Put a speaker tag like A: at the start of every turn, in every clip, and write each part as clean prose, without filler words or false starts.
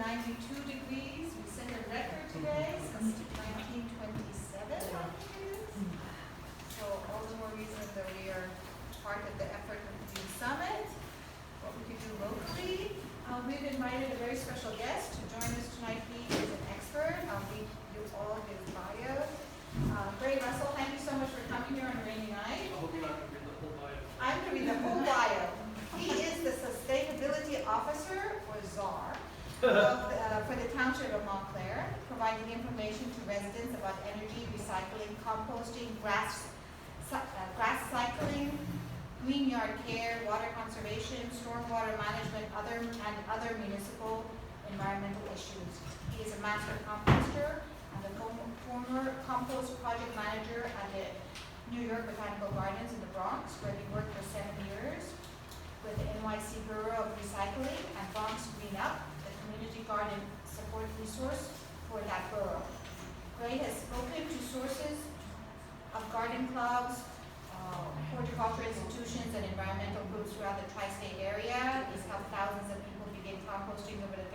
A: 92 degrees. We set a record today since 1927, I think it is. So all the more reason that we are part of the effort of the Youth Summit. What we could do locally. We've invited a very special guest to join us tonight. He is an expert. I'll read you all his bio. Ray Russell, thank you so much for coming here on a rainy night.
B: I hope you're not going to read the whole bio.
A: I'm going to read the whole bio. He is the Sustainability Officer, or CSAR, for the Township of Montclair, providing information to residents about energy, recycling, composting, grass cycling, green yard care, water conservation, stormwater management, and other municipal environmental issues. He is a master composter and a former compost project manager at the New York Botanical Gardens in the Bronx, where he worked for 7 years with the NYC Bureau of Recycling and Bronx Green Up, the community garden support resource for that borough. Gray has spoken to sources of garden clubs, horticulture institutions, and environmental groups throughout the tri-state area. He's helped thousands of people begin composting over the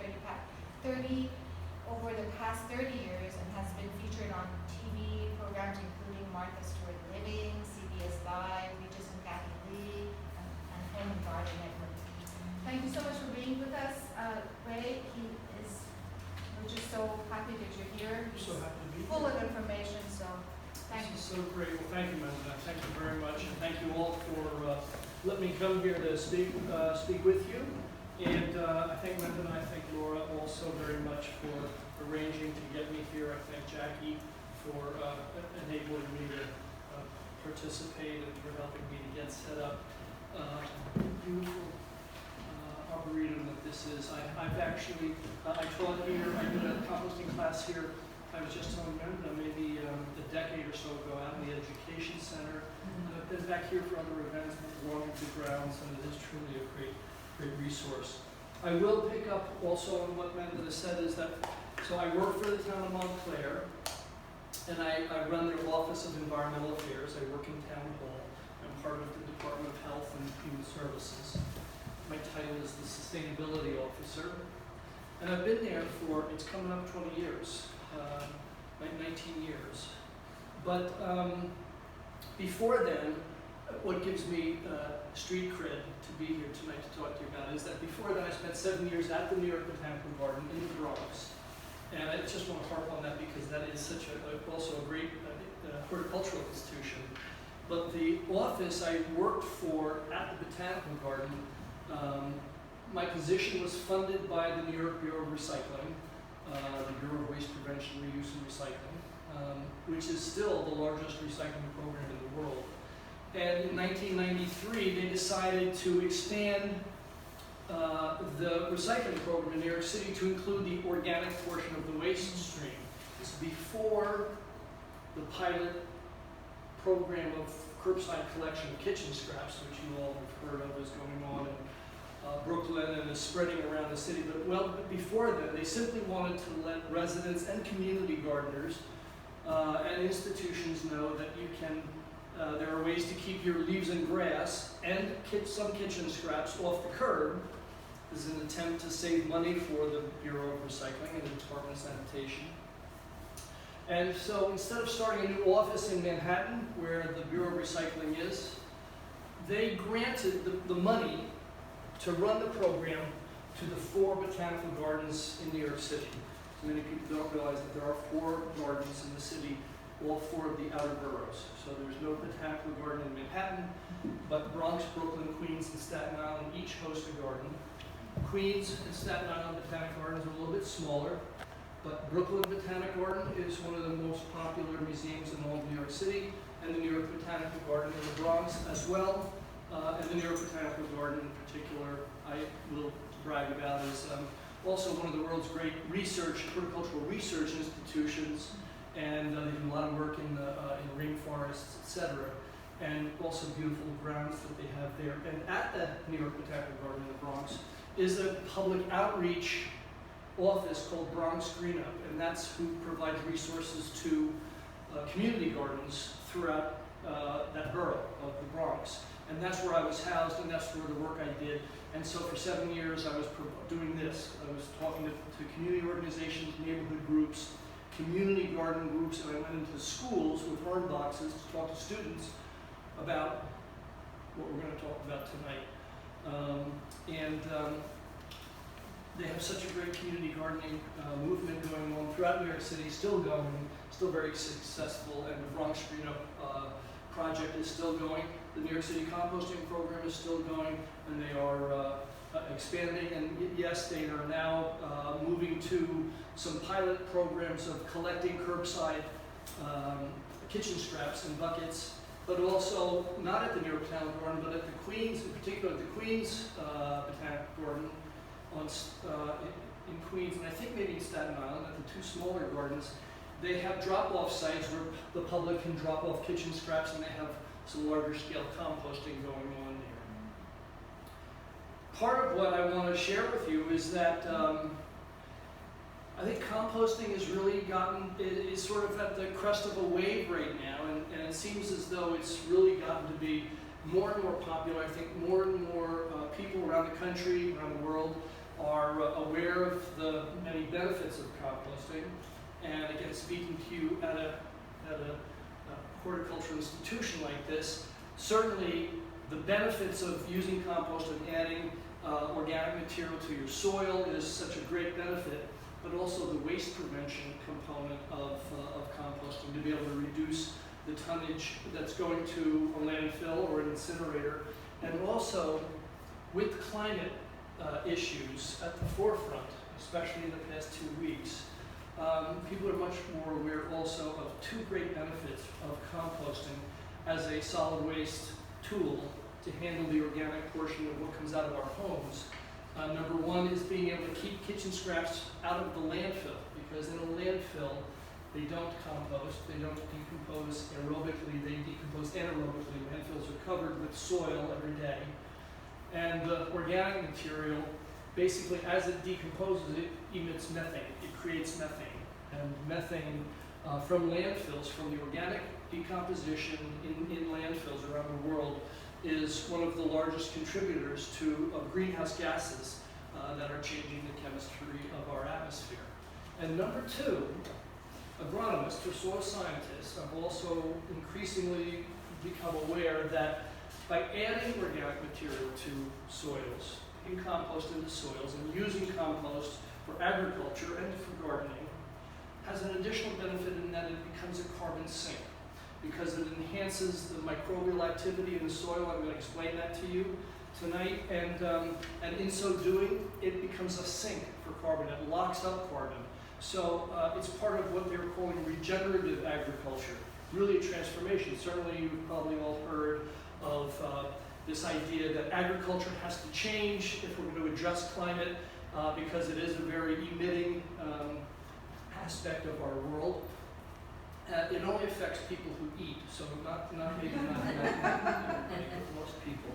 A: past 30 years, and has been featured on TV programs including Martha Stewart Living, CBS Live, Regis and Kathy Lee, and Home and Garden Network. Thank you so much for being with us, Ray. We're just so happy that you're here. He's
B: so happy to be
A: full
B: here.
A: of information, so thank you.
B: This is so great. Well, thank you, Melinda. Thank you very much, and thank you all for letting me come here to speak with you. And I thank Melinda and I thank Laura also very much for arranging to get me here. I thank Jackie for enabling me to participate and for helping me to get set up. Beautiful arboretum that this is. I've actually, I taught here, I did a composting class here. I was just telling Melinda maybe a decade or so ago out in the education center. And I've been back here for other events belonging to grounds, and it is truly a great resource. I will pick up also on what Melinda said is that, so I work for the town of Montclair, and I run their Office of Environmental Affairs. I work in town hall. I'm part of the Department of Health and Human Services. My title is the Sustainability Officer. And I've been there for, it's coming up 20 years, like 19 years. But before then, what gives me street cred to be here tonight to talk to you about is that before then I spent 7 years at the New York Botanical Garden in the Bronx. And I just want to harp on that because that is such also a great horticultural institution. But the office I worked for at the Botanical Garden, my position was funded by the New York Bureau of Recycling, the Bureau of Waste Prevention, Reuse, and Recycling, which is still the largest recycling program in the world. And in 1993, they decided to expand the recycling program in New York City to include the organic portion of the waste stream. This is before the pilot program of curbside collection of kitchen scraps, which you all have heard of, is going on in Brooklyn and is spreading around the city. But before that, they simply wanted to let residents and community gardeners and institutions know that you can, there are ways to keep your leaves and grass and some kitchen scraps off the curb. This is an attempt to save money for the Bureau of Recycling and the Department of Sanitation. And so instead of starting a new office in Manhattan, where the Bureau of Recycling is, they granted the money to run the program to the 4 botanical gardens in New York City. So many people don't realize that there are 4 gardens in the city, all 4 of the outer boroughs. So there's no botanical garden in Manhattan, but Bronx, Brooklyn, Queens, and Staten Island each host a garden. Queens and Staten Island Botanic Gardens are a little bit smaller, but Brooklyn Botanic Garden is one of the most popular museums in all of New York City, and the New York Botanical Garden in the Bronx as well. And the New York Botanical Garden in particular, I will brag about, is also one of the world's great horticultural research institutions, and they do a lot of work in rainforests, etc. And also beautiful grounds that they have there. And at the New York Botanical Garden in the Bronx is a public outreach office called Bronx Green Up, and that's who provides resources to community gardens throughout that borough of the Bronx. And that's where I was housed, and that's where the work I did. And so for 7 years, I was doing this. I was talking to community organizations, neighborhood groups, community garden groups, and I went into schools with horn boxes to talk to students about what we're going to talk about tonight. They have such a great community gardening movement going on throughout New York City, still going, still very successful, and the Bronx Green Up project is still going. The New York City composting program is still going, and they are expanding, and yes, they are now moving to some pilot programs of collecting curbside kitchen scraps and buckets, but also not at the New York Town Garden, but at the Queens, in particular at the Queens Botanic Garden in Queens, and I think maybe in Staten Island, at the two smaller gardens. They have drop-off sites where the public can drop off kitchen scraps, and they have some larger scale composting going on there. Part of what I want to share with you is that I think composting has really is sort of at the crest of a wave right now, and it seems as though it's really gotten to be more and more popular. I think more and more people around the country, around the world, are aware of the many benefits of composting. And again, speaking to you at a horticultural institution like this, certainly the benefits of using compost and adding organic material to your soil is such a great benefit, but also the waste prevention component of composting, to be able to reduce the tonnage that's going to a landfill or an incinerator, and also with climate issues at the forefront, especially in the past 2 weeks. People are much more aware also of two great benefits of composting as a solid waste tool to handle the organic portion of what comes out of our homes. Number one is being able to keep kitchen scraps out of the landfill, because in a landfill, they don't compost, they don't decompose aerobically, they decompose anaerobically. Landfills are covered with soil every day. And the organic material, basically as it decomposes, it emits methane. It creates methane. And methane from landfills, from the organic decomposition in landfills around the world, is one of the largest contributors to greenhouse gases that are changing the chemistry of our atmosphere. And number two, agronomists or soil scientists have also increasingly become aware that by adding organic material to soils, putting compost into soils, and using compost for agriculture and for gardening, has an additional benefit in that it becomes a carbon sink, because it enhances the microbial activity in the soil. I'm going to explain that to you tonight, and in so doing, it becomes a sink for carbon. It locks up carbon. So it's part of what they're calling regenerative agriculture, really a transformation. Certainly you've probably all heard of this idea that agriculture has to change if we're going to address climate, because it is a very emitting aspect of our world. It only affects people who eat, so not maybe not most people.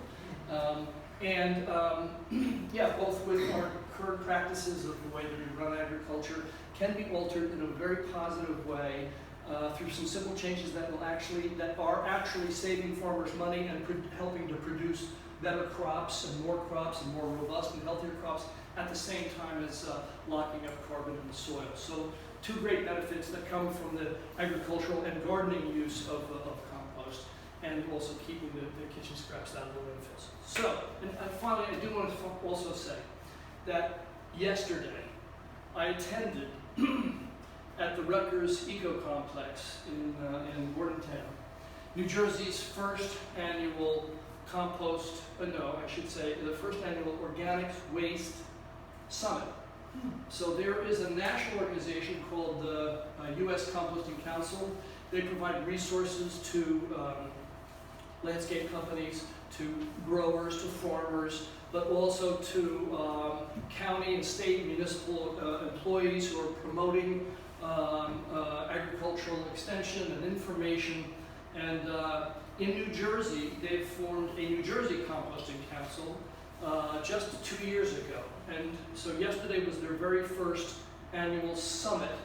B: Yeah, both with our current practices of the way that we run agriculture can be altered in a very positive way through some simple changes that are actually saving farmers money and helping to produce better crops and more robust and healthier crops at the same time as locking up carbon in the soil. So two great benefits that come from the agricultural and gardening use of compost, and also keeping the kitchen scraps out of the landfills. So, and finally, I do want to also say that yesterday I attended at the Rutgers Eco Complex in Bordentown, New Jersey's first annual the first annual Organics Waste Summit. So there is a national organization called the U.S. Composting Council. They provide resources to landscape companies, to growers, to farmers, but also to county and state and municipal employees who are promoting agricultural extension and information. And in New Jersey, they've formed a New Jersey Composting Council just 2 years ago. And so yesterday was their very first annual summit.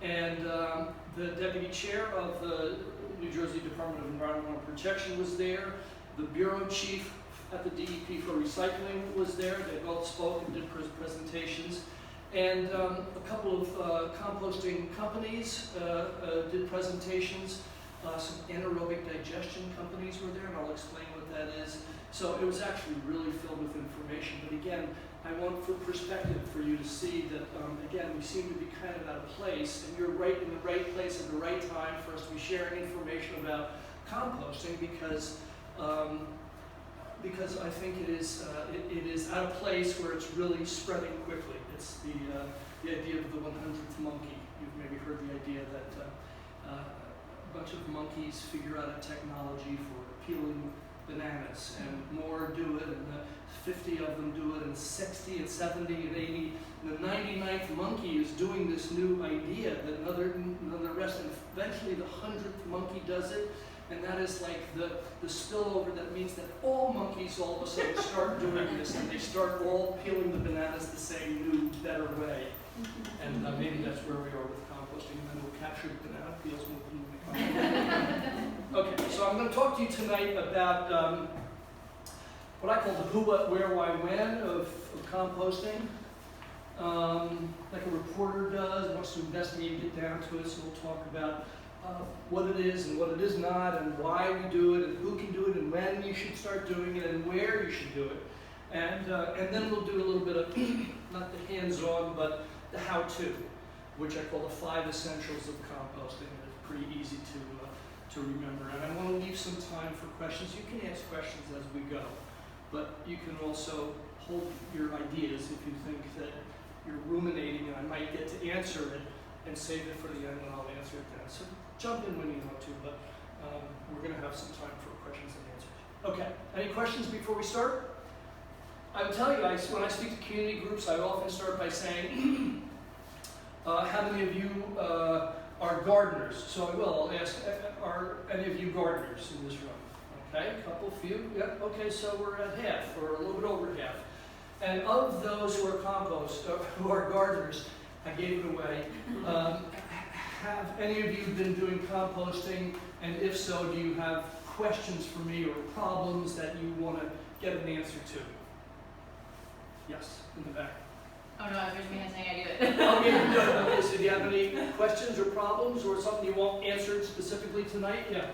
B: And the deputy chair of the New Jersey Department of Environmental Protection was there. The bureau chief at the DEP for recycling was there. They both spoke and did presentations. And a couple of composting companies did presentations. Some anaerobic digestion companies were there, and I'll explain what that is. So it was actually really filled with information. But again, I want for perspective for you to see that, again, we seem to be kind of out of place, and you're right in the right place at the right time for us to be sharing information about composting because I think it is at a place where it's really spreading quickly. It's the idea of the 100th monkey. You've maybe heard the idea that a bunch of monkeys figure out a technology for peeling bananas, and more do it, and 50 of them do it, and 60 and 70 and 80. And the 99th monkey is doing this new idea that another rest, and eventually the 100th monkey does it. And that is like the spillover that means that all monkeys all of a sudden start doing this, and they start all peeling the bananas the same new, better way. And maybe that's where we are with composting, and then we'll capture the banana peels and we'll put them in the compost. Okay, so I'm going to talk to you tonight about what I call the who, what, where, why, when of composting. Like a reporter does, wants to investigate and get down to it, so we'll talk about what it is and what it is not, and why we do it, and who can do it, and when you should start doing it, and where you should do it. And then we'll do a little bit of, not the hands-on, but the how-to, which I call the 5 essentials of composting. It's pretty easy to remember. And I want to leave some time for questions. You can ask questions as we go, but you can also hold your ideas if you think that you're ruminating and I might get to answer it, and save it for the end, and I'll answer it then. So jump in when you want to, but we're going to have some time for questions and answers. Okay, any questions before we start? I will tell you, when I speak to community groups, I often start by saying, how many of you are gardeners? So I will, I'll ask, are any of you gardeners in this room? Okay, a couple, few, yeah, okay, so we're at half, or a little bit over half. And of those who are who are gardeners, I gave it away. Have any of you been doing composting? And if so, do you have questions for me or problems that you want to get an answer to? Yes, in the back.
C: Oh no, there's me saying I do it.
B: Okay, okay, so do you have any questions or problems or something you want answered specifically tonight? Yeah.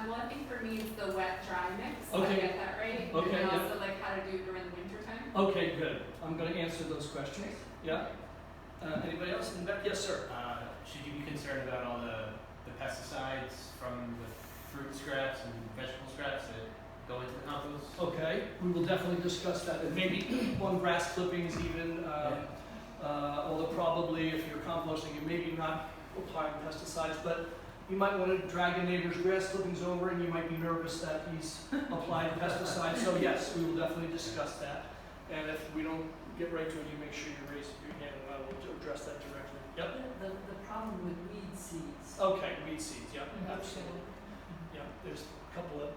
D: Well, I think for me it's the wet-dry mix.
B: Okay.
D: Did I get that right?
B: Okay,
D: And
B: yeah.
D: also like how to do it during the winter time.
B: Okay, good. I'm going to answer those questions. Yeah. Anybody else in the back? Yes, sir.
E: Should you be concerned about all the pesticides from the fruit scraps and vegetable scraps that go into the compost?
B: Okay, we will definitely discuss that. And maybe on grass clippings even, although probably if you're composting, you maybe not applying pesticides, but you might want to drag your neighbor's grass clippings over and you might be nervous that he's applied pesticides. So yes, we will definitely discuss that. And if we don't get right to it, you make sure you raise your hand and I will address that directly. Yep.
F: The problem with weed seeds.
B: Okay, weed seeds, yep, absolutely. Yeah, there's a couple of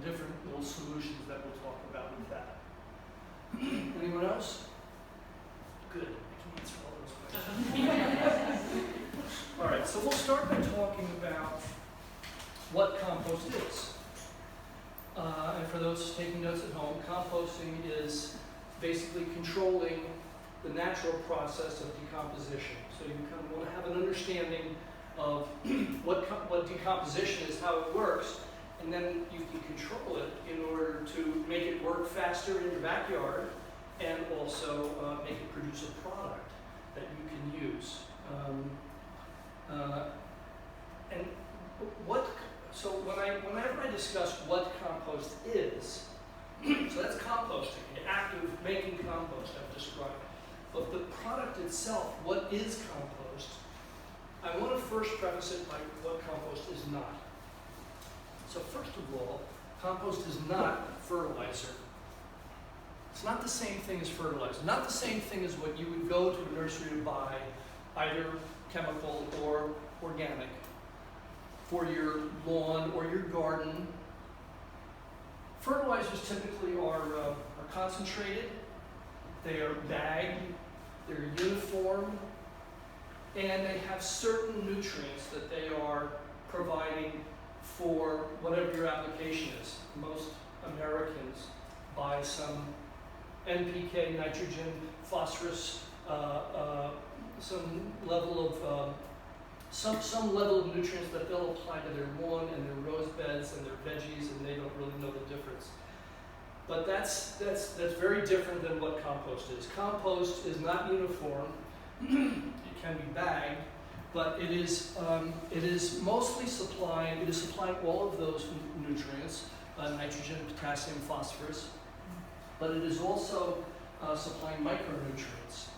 B: different little solutions that we'll talk about with that. Anyone else? Good, I can answer all those questions. All right, so we'll start by talking about what compost is. And for those taking notes at home, composting is basically controlling the natural process of decomposition. So you kind of want to have an understanding of what decomposition is, how it works, and then you can control it in order to make it work faster in your backyard and also make it produce a product that you can use. So whenever I discuss what compost is, so that's composting, the act of making compost I've described. But the product itself, what is compost? I want to first preface it by what compost is not. So first of all, compost is not fertilizer. It's not the same thing as fertilizer. Not the same thing as what you would go to a nursery to buy, either chemical or organic, for your lawn or your garden. Fertilizers typically are concentrated, they are bagged, they're uniform, and they have certain nutrients that they are providing for whatever your application is. Most Americans buy some NPK, nitrogen, phosphorus, some level of some level of nutrients that they'll apply to their lawn and their rose beds and their veggies, and they don't really know the difference. But that's very different than what compost is. Compost is not uniform. It can be bagged, but it is mostly supplying all of those nutrients, nitrogen, potassium, phosphorus, but it is also supplying micronutrients.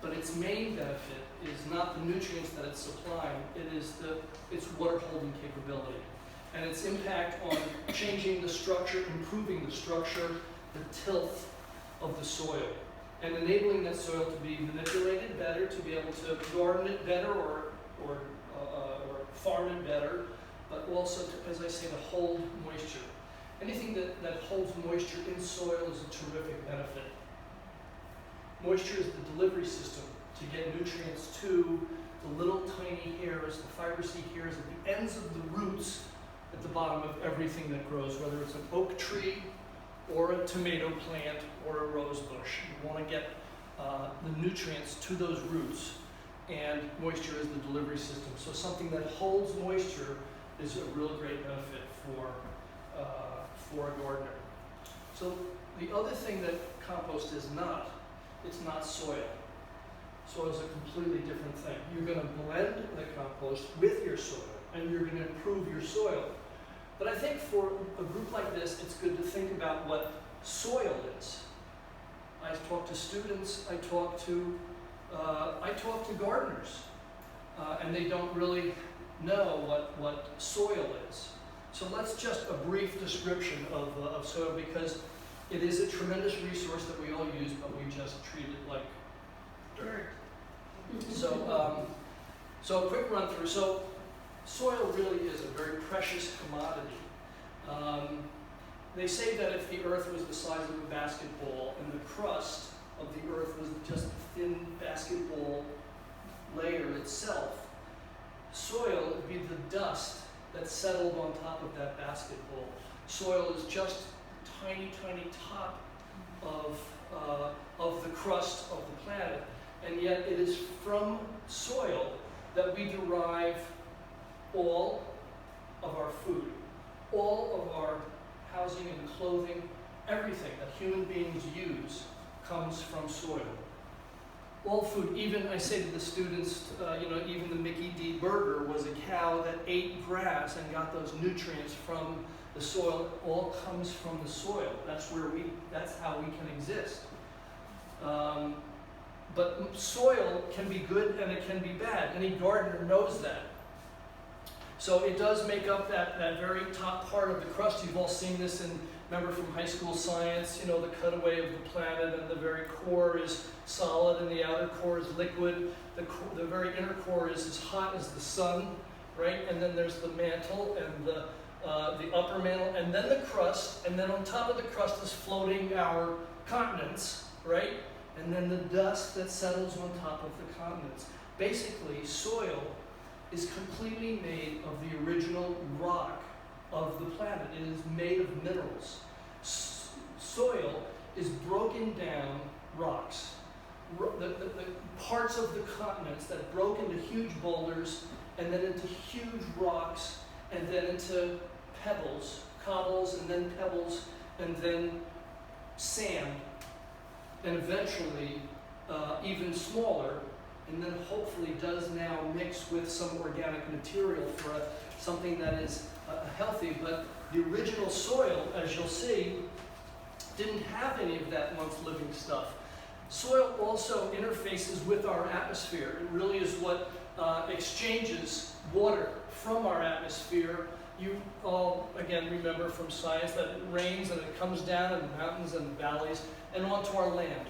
B: But its main benefit is not the nutrients that it's supplying, it is its water holding capability and its impact on changing the structure, improving the structure, the tilth of the soil, and enabling that soil to be manipulated better, to be able to garden it better or farm it better, but also, as I say, to hold moisture. Anything that holds moisture in soil is a terrific benefit. Moisture is the delivery system to get nutrients to the little tiny hairs, the fibrous hairs at the ends of the roots at the bottom of everything that grows, whether it's an oak tree or a tomato plant or a rose bush. You want to get the nutrients to those roots, and moisture is the delivery system. So something that holds moisture is a real great benefit for a gardener. So the other thing that compost is not, it's not soil. Soil is a completely different thing. You're going to blend the compost with your soil, and you're going to improve your soil. But I think for a group like this, it's good to think about what soil is. I talk to students, I talk to gardeners, and they don't really know what soil is. So let's just a brief description of soil, because it is a tremendous resource that we all use, but we just treat it like dirt. So a quick run through. So soil really is a very precious commodity. They say that if the earth was the size of a basketball and the crust of the earth was just a thin basketball layer itself, soil would be the dust that settled on top of that basketball. Soil is just a tiny, tiny top of the crust of the planet. And yet it is from soil that we derive all of our food, all of our housing and clothing, everything that human beings use comes from soil. All food, even I say to the students, even the Mickey D burger was a cow that ate grass and got those nutrients from the soil. It all comes from the soil. That's how we can exist. But soil can be good and it can be bad. Any gardener knows that. So it does make up that very top part of the crust. You've all seen this remember from high school science, the cutaway of the planet, and the very core is solid and the outer core is liquid. The very inner core is as hot as the sun, right? And then there's the mantle and the upper mantle, and then the crust, and then on top of the crust is floating our continents, right? And then the dust that settles on top of the continents. Basically, soil is completely made of the original rock of the planet. It is made of minerals. Soil is broken down rocks. The parts of the continents that broke into huge boulders, and then into huge rocks, and then into pebbles, cobbles, and then pebbles, and then sand, and eventually even smaller, and then hopefully does now mix with some organic material for something that is healthy. But the original soil, as you'll see, didn't have any of that once living stuff. Soil also interfaces with our atmosphere. It really is what exchanges water from our atmosphere. You all, again, remember from science that it rains and it comes down in the mountains and valleys and onto our land.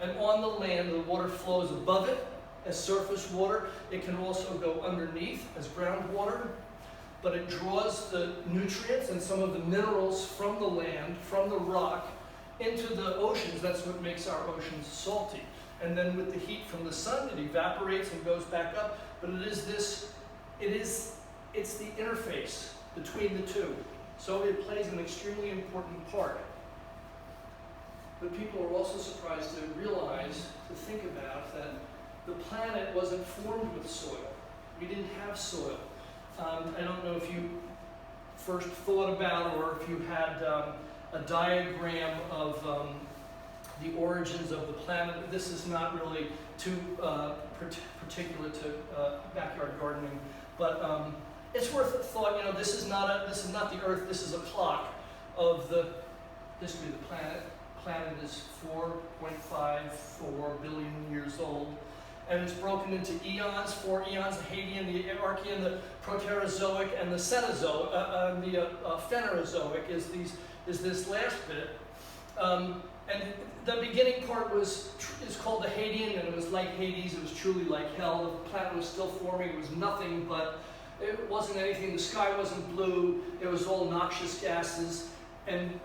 B: And on the land, the water flows above it as surface water. It can also go underneath as groundwater, but it draws the nutrients and some of the minerals from the land, from the rock, into the oceans. That's what makes our oceans salty. And then with the heat from the sun, it evaporates and goes back up. But it's the interface between the two. So it plays an extremely important part. But people are also surprised to realize, to think about, that the planet wasn't formed with soil. We didn't have soil. I don't know if you first thought about, or if you had a diagram of the origins of the planet. This is not really too particular to backyard gardening, but it's worth a thought. You know, this is not the Earth. This is a clock of the history of the planet. The planet is 4.54 billion years old, and it's broken into eons, 4 eons: the Hadean, the Archean, the Proterozoic, and the Cenozoic. The Phanerozoic is this last bit. And the beginning part is called the Hadean, and it was like Hades. It was truly like hell. The planet was still forming. It was nothing, but it wasn't anything. The sky wasn't blue. It was all noxious gases, and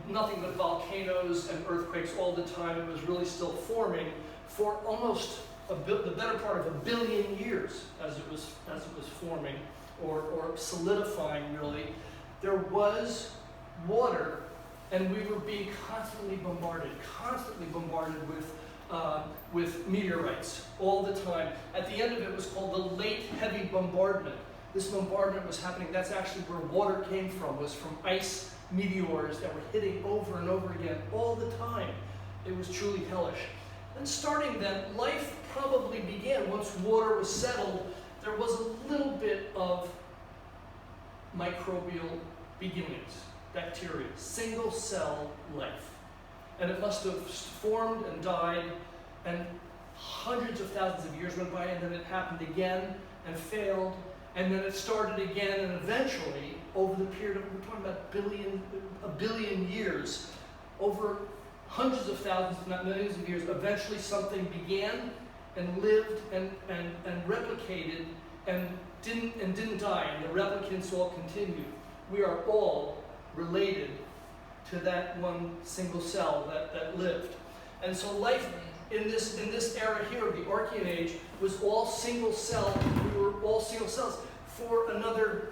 B: nothing but volcanoes and earthquakes all the time. It was really still forming for almost the better part of 1 billion years as it was forming or solidifying. Really, there was water. And we were being constantly bombarded with meteorites all the time. At the end of it was called the late heavy bombardment. This bombardment was happening. That's actually where water came from, was from ice meteors that were hitting over and over again all the time. It was truly hellish. And starting then, life probably began. Once water was settled, there was a little bit of microbial beginnings. Bacteria, single cell life. And it must have formed and died, and hundreds of thousands of years went by, and then it happened again and failed, and then it started again, and eventually, over the period of, we're talking about a billion years, over hundreds of thousands, if not millions of years, eventually something began and lived and replicated and didn't die, and the replicants all continued. We are all related to that one single cell that lived. And so life in this era here of the Archean age was all single cell. We were all single cells for another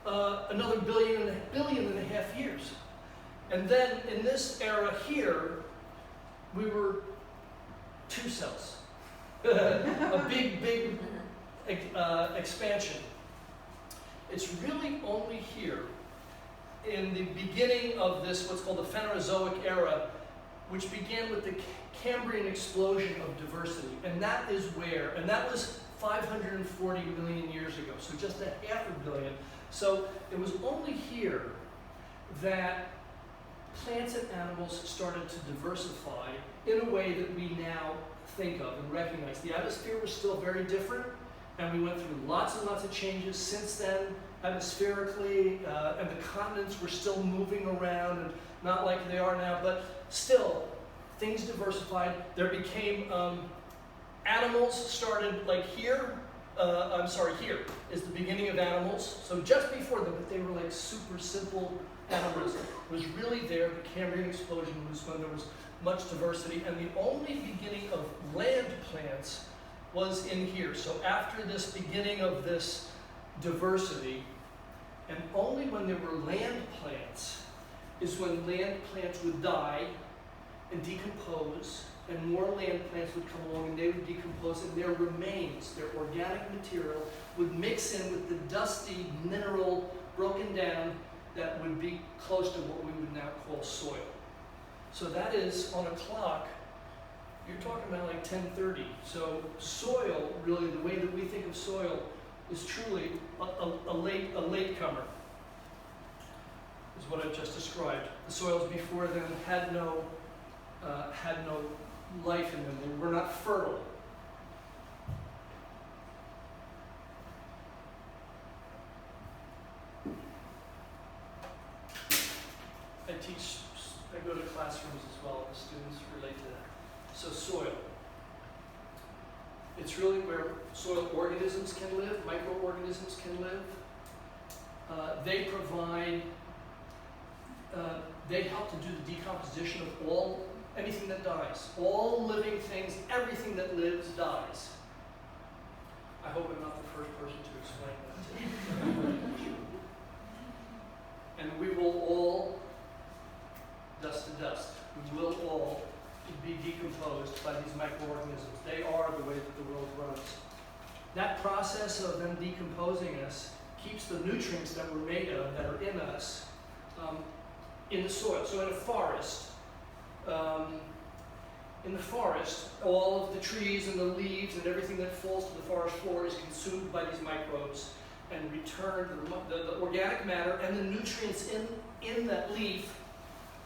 B: billion and a half years. And then in this era here, we were 2 cells. A big expansion. It's really only here in the beginning of this, what's called the Phanerozoic era, which began with the Cambrian explosion of diversity. And that was 540 million years ago, so just a half a billion. So it was only here that plants and animals started to diversify in a way that we now think of and recognize. The atmosphere was still very different, and we went through lots and lots of changes since then, atmospherically, and the continents were still moving around, and not like they are now, but still, things diversified. There became, animals started like here. Here is the beginning of animals. So just before them, but they were like super simple animals. It was really there. The Cambrian explosion was when there was much diversity, and the only beginning of land plants was in here. So after this beginning of this diversity, and only when there were land plants is when land plants would die and decompose, and more land plants would come along and they would decompose, and their remains, their organic material, would mix in with the dusty mineral broken down that would be close to what we would now call soil. So that is, on a clock, you're talking about like 10:30. So soil, really, the way that we think of soil, is truly a latecomer, is what I've just described. The soils before then had no life in them. They were not fertile. I go to classrooms as well, and the students relate to that. So soil. It's really where soil organisms can live, microorganisms can live. They provide, they help to do the decomposition of anything that dies. All living things, everything that lives dies. I hope I'm not the first person to explain that to you. And we will all, dust to dust, we will all be decomposed by these microorganisms. They are the way that the world runs. That process of them decomposing us keeps the nutrients that we're made of, that are in us, in the soil. So in a forest, all of the trees and the leaves and everything that falls to the forest floor is consumed by these microbes and returned, the organic matter and the nutrients in that leaf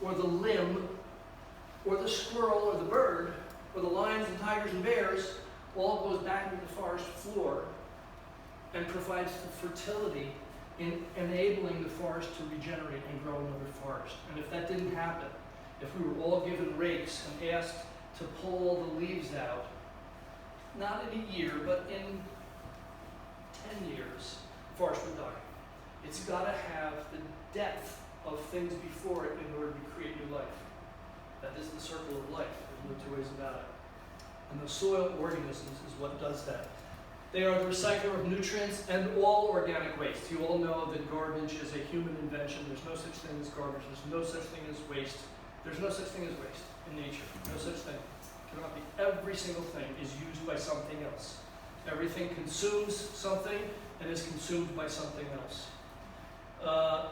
B: or the limb or the squirrel or the bird or the lions and tigers and bears all goes back into the forest floor and provides the fertility in enabling the forest to regenerate and grow another forest. And if that didn't happen, if we were all given rakes and asked to pull all the leaves out, not in a year, but in 10 years, the forest would die. It's got to have the depth of things before it in order to create new life. That is the circle of life. There's no two ways about it. And the soil organisms is what does that. They are the recycler of nutrients and all organic waste. You all know that garbage is a human invention. There's no such thing as garbage. There's no such thing as waste. There's no such thing as waste in nature. No such thing. Cannot be. Every single thing is used by something else. Everything consumes something and is consumed by something else.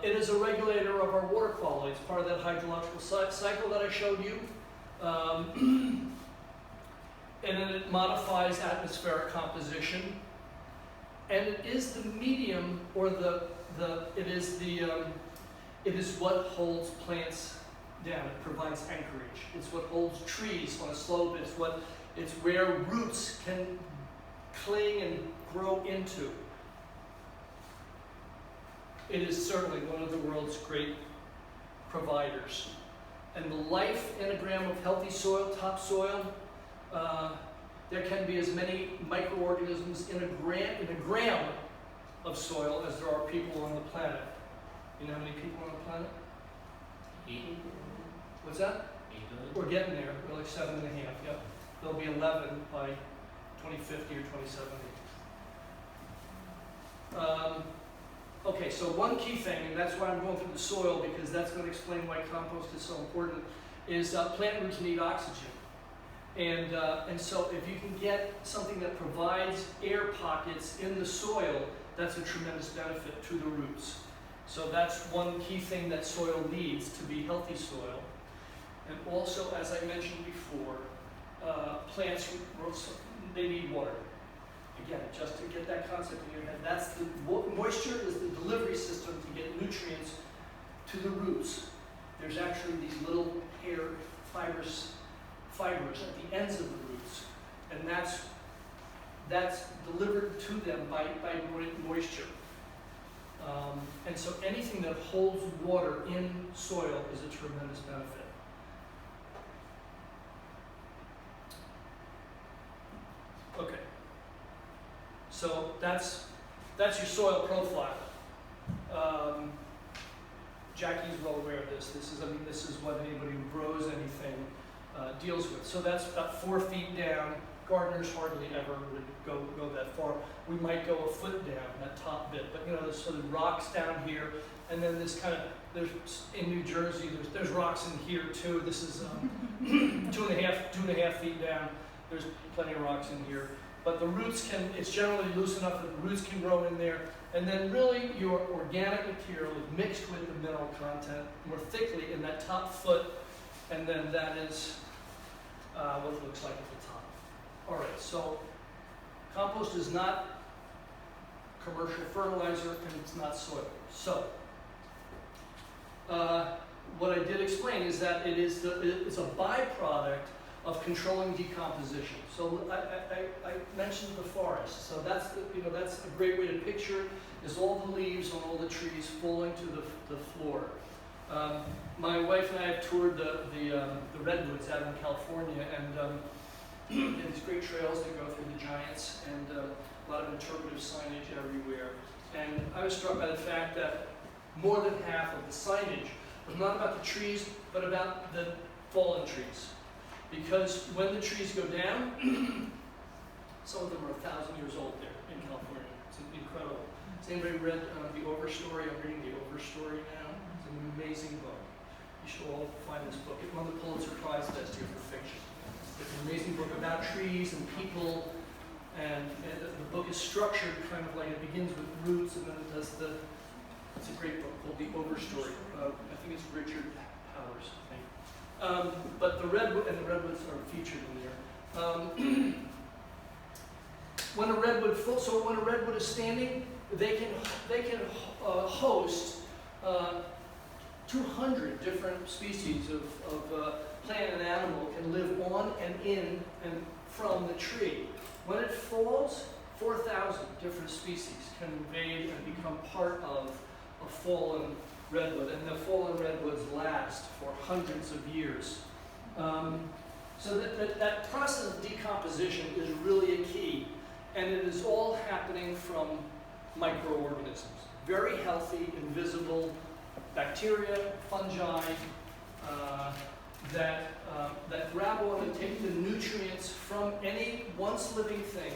B: It is a regulator of our water quality. It's part of that hydrological cycle that I showed you. And then it modifies atmospheric composition. And it is the medium, or it is what holds plants down. It provides anchorage. It's what holds trees on a slope. It's where roots can cling and grow into. It is certainly one of the world's great providers. And the life anagram of healthy soil, topsoil, there can be as many microorganisms in a gram of soil as there are people on the planet. You know how many people on the planet?
E: 8.
B: What's that?
E: 8 billion.
B: We're getting there. We're like 7.5. Yep. There'll be 11 by 2050 or 2070. Okay, so one key thing, and that's why I'm going through the soil, because that's going to explain why compost is so important, is plant roots need oxygen. And so if you can get something that provides air pockets in the soil, that's a tremendous benefit to the roots. So that's one key thing that soil needs to be healthy soil. And also, as I mentioned before, plants, they need water. Again, just to get that concept in your head, that's the moisture is the delivery system to get nutrients to the roots. There's actually these little hair fibers at the ends of the roots, and that's delivered to them by moisture. And so anything that holds water in soil is a tremendous benefit. Okay. So that's your soil profile. Jackie's well aware of this. This is what anybody who grows anything deals with. So that's about 4 feet down. Gardeners hardly ever would go that far. We might go a foot down, that top bit. But you know, there's sort of rocks down here, and then there's in New Jersey, there's rocks in here too. This is 2.5 feet down. There's plenty of rocks in here. But the roots it's generally loose enough that the roots can grow in there. And then really your organic material is mixed with the mineral content more thickly in that top foot. And then that is what it looks like at the top. All right, so compost is not commercial fertilizer and it's not soil. So what I did explain is that it's a byproduct of controlling decomposition. So I mentioned the forest. So that's a great way to picture is all the leaves on all the trees falling to the floor. My wife and I have toured the redwoods out in California, and these great trails that go through the giants, and a lot of interpretive signage everywhere. And I was struck by the fact that more than half of the signage was not about the trees, but about the fallen trees. Because when the trees go down, some of them are 1,000 years old there in California. It's incredible. Has anybody read the Overstory? I'm reading the Overstory now. It's an amazing book. You should all find this book. It won the Pulitzer Prize last year for fiction. It's an amazing book about trees and people, and the book is structured kind of like it begins with roots, and then it does it's a great book called The Overstory. I think it's Richard Powers, I think. But the redwoods are featured in there. When a redwood is standing, they can host 200 different species of plant and animal can live on and in and from the tree. When it falls, 4,000 different species can invade and become part of a fallen redwood, and the fallen redwoods last for hundreds of years. So that process of decomposition is really a key, and it is all happening from microorganisms. Very healthy, invisible bacteria, fungi, that grab on and take the nutrients from any once living thing.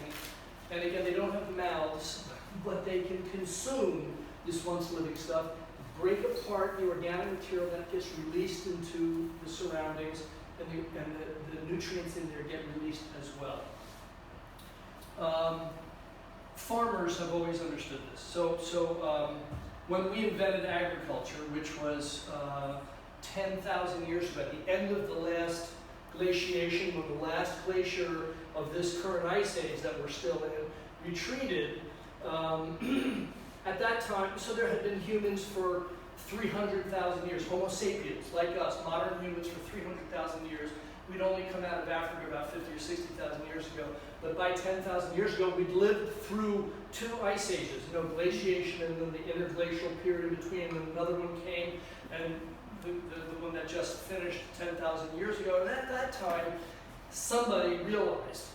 B: And again, they don't have mouths, but they can consume this once living stuff, break apart the organic material that gets released into the surroundings, and the nutrients in there get released as well. Farmers have always understood this. So when we invented agriculture, which was 10,000 years ago, at the end of the last glaciation, when the last glacier of this current ice age that we're still in retreated, at that time, so there had been humans for 300,000 years, Homo sapiens, like us, modern humans for 300,000 years. We'd only come out of Africa about 50 or 60,000 years ago. But by 10,000 years ago, we'd lived through 2 ice ages, glaciation and then the interglacial period in between, and another one came, and the one that just finished 10,000 years ago. And at that time, somebody realized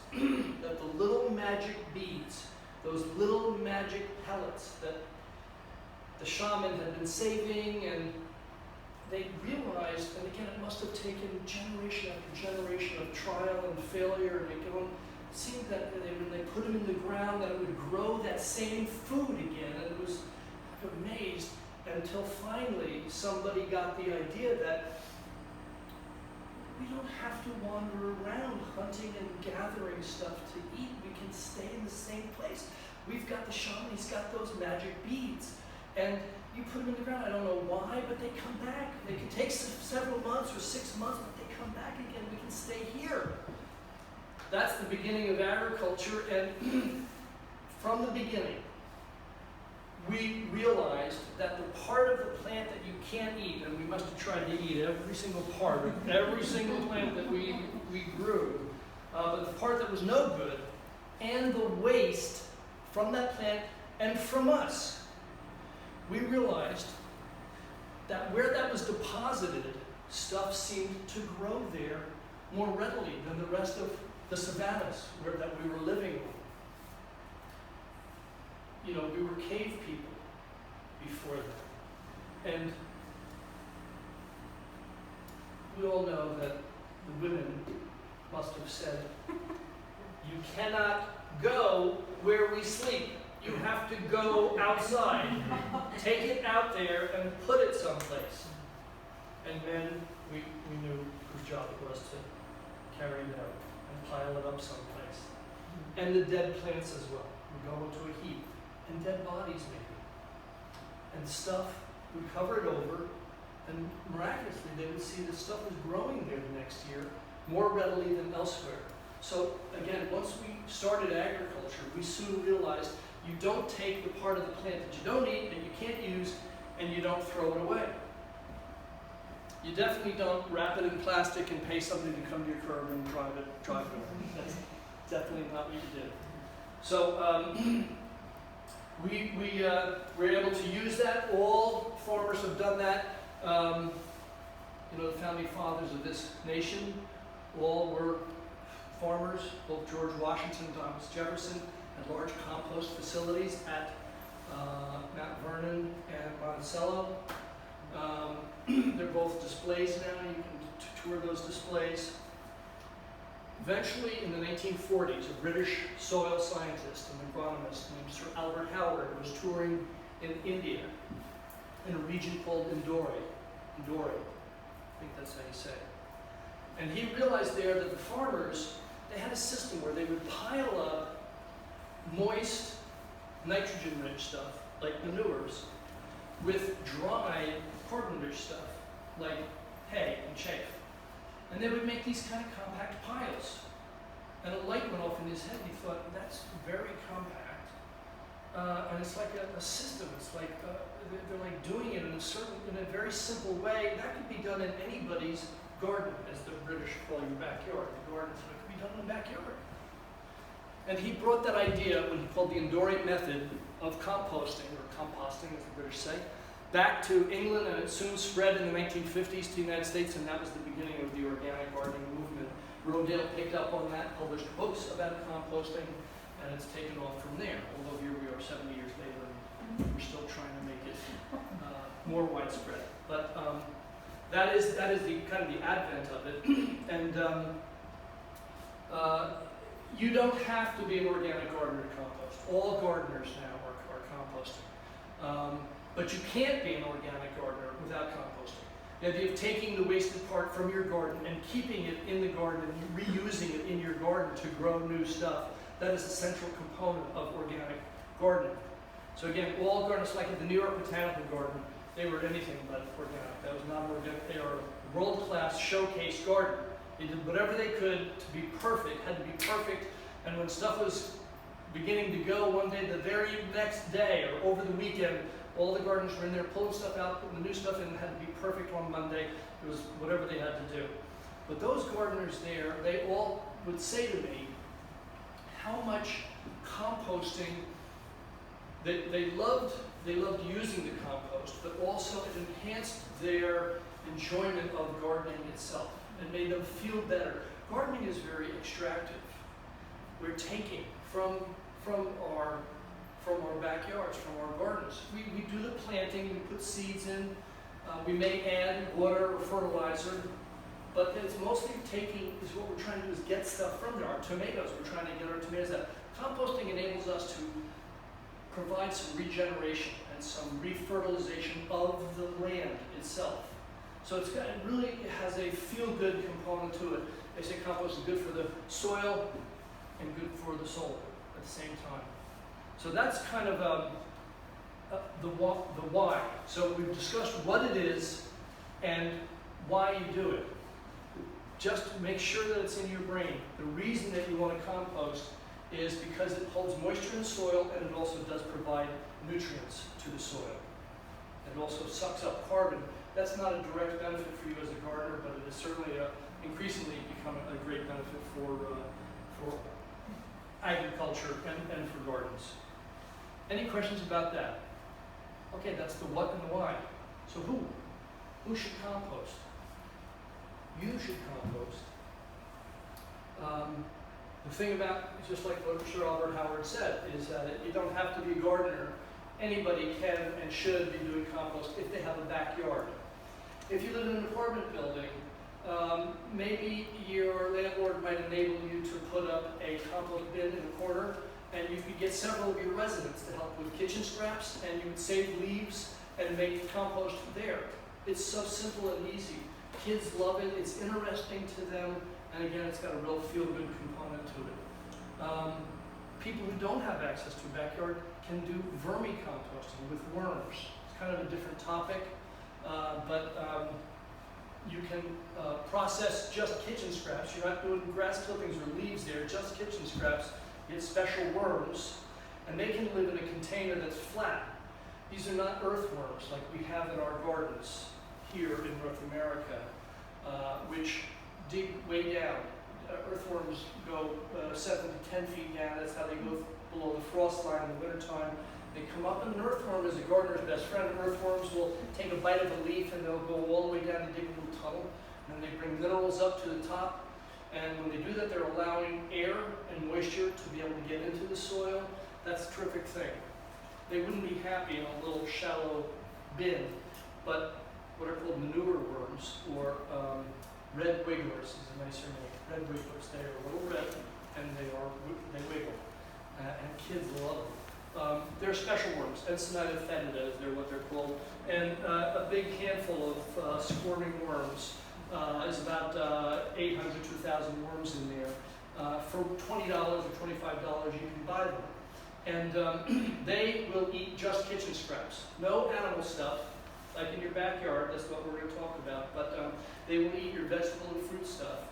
B: that the little magic beads, those little magic pellets that the shaman had been saving, and they realized, and again, it must have taken generation after generation of trial and failure, and it seemed that when they put them in the ground, that it would grow that same food again, and it was amazed until finally somebody got the idea that we don't have to wander around hunting and gathering stuff to eat. We can stay in the same place. We've got the shaman, he's got those magic beads. And you put them in the ground, I don't know why, but they come back. They can take several months or 6 months, but they come back again. We can stay here. That's the beginning of agriculture, and from the beginning, we realized that the part of the plant that you can't eat, and we must have tried to eat every single part of every single plant that we grew, but the part that was no good, and the waste from that plant and from us, we realized that where that was deposited, stuff seemed to grow there more readily than the rest of the savannas that we were living on. We were cave people before that. And we all know that the women must have said, you cannot go where we sleep. You have to go outside. Take it out there and put it someplace. And men, we knew whose job it was to carry it out and pile it up someplace. And the dead plants as well would go into a heap. And dead bodies maybe. And stuff would cover it over, and miraculously they would see that stuff was growing there the next year more readily than elsewhere. So again, once we started agriculture, we soon realized you don't take the part of the plant that you don't eat, that you can't use, and you don't throw it away. You definitely don't wrap it in plastic and pay somebody to come to your curb and drive it over. That's definitely not what you did. So we were able to use that. All farmers have done that. The founding fathers of this nation all were farmers. Both George Washington and Thomas Jefferson had large compost facilities at Mount Vernon and Monticello. They're both displays now. You can tour those displays. Eventually, in the 1940s, a British soil scientist and agronomist named Sir Albert Howard was touring in India. in a region called Indore. I think that's how you say it. And he realized there that the farmers, they had a system where they would pile up moist, nitrogen-rich stuff, like manures, with dry, carbon-rich stuff, like hay and chaff. And they would make these kind of compact piles. And a light went off in his head, and he thought, that's very compact. And it's like a system. It's like they're like doing it in a very simple way. That could be done in anybody's garden, as the British call your backyard. The garden, so it could be done in the backyard. And he brought that idea, what he called the Indore method of composting, or composting, as the British say, back to England, and it soon spread in the 1950s to the United States, and that was the beginning of the organic gardening movement. Rodale picked up on that, published books about composting, and it's taken off from there. Although here we are 70 years later, and we're still trying to make it more widespread. But that is the kind of the advent of it. And you don't have to be an organic gardener to compost. All gardeners now are composting. But you can't be an organic gardener without composting. The idea of taking the wasted part from your garden and keeping it in the garden and reusing it in your garden to grow new stuff, that is a central component of organic gardening. So again, all gardens, like at the New York Botanical Garden, they were anything but organic. That was not organic. They are a world-class showcase garden. They did whatever they could to be perfect, had to be perfect, and when stuff was beginning to go one day, the very next day or over the weekend, all the gardeners were in there pulling stuff out, putting the new stuff in, and had to be perfect on Monday. It was whatever they had to do. But those gardeners there, they all would say to me how much composting, they loved using the compost, but also it enhanced their enjoyment of gardening itself. It made them feel better. Gardening is very extractive. We're taking from our backyards, from our gardens. We do the planting, we put seeds in, we may add water or fertilizer, but it's mostly taking, is what we're trying to do is get stuff from there. Our tomatoes, we're trying to get our tomatoes out. Composting enables us to provide some regeneration and some refertilization of the land itself. So it really has a feel-good component to it. They say compost is good for the soil and good for the soul at the same time. So that's kind of the why. So we've discussed what it is and why you do it. Just make sure that it's in your brain. The reason that you want to compost is because it holds moisture in the soil, and it also does provide nutrients to the soil. It also sucks up carbon. That's not a direct benefit for you as a gardener, but it is certainly increasingly become a great benefit for agriculture and for gardens. Any questions about that? Okay, that's the what and the why. So who should compost? You should compost. The thing about, just like what Sir Albert Howard said, is that you don't have to be a gardener. Anybody can and should be doing compost if they have a backyard. If you live in an apartment building, maybe your landlord might enable you to put up a compost bin in the corner, and you could get several of your residents to help with kitchen scraps, and you would save leaves and make compost there. It's so simple and easy. Kids love it, it's interesting to them, and again, it's got a real feel-good component to it. People who don't have access to a backyard can do vermicomposting with worms. It's kind of a different topic, but you can process just kitchen scraps. You're not doing grass clippings or leaves there, just kitchen scraps. Get special worms, and they can live in a container that's flat. These are not earthworms like we have in our gardens here in North America, which dig way down. Earthworms go 7 to 10 feet down. That's how they go below the frost line in the wintertime. They come up, and an earthworm is a gardener's best friend. Earthworms will take a bite of a leaf, and they'll go all the way down and dig a little tunnel, and they bring minerals up to the top. And when they do that, they're allowing air and moisture to be able to get into the soil. That's a terrific thing. They wouldn't be happy in a little shallow bin, but what are called manure worms, or red wigglers is a nicer name. Red wigglers. They are a little red, and they wiggle, and kids love them. They're special worms, Encinetophetida, they're what they're called. And a big handful of squirming worms is about 800 to 1,000 worms in there. For $20 or $25, you can buy them. And they will eat just kitchen scraps. No animal stuff, like in your backyard, that's what we're going to talk about. But they will eat your vegetable and fruit stuff.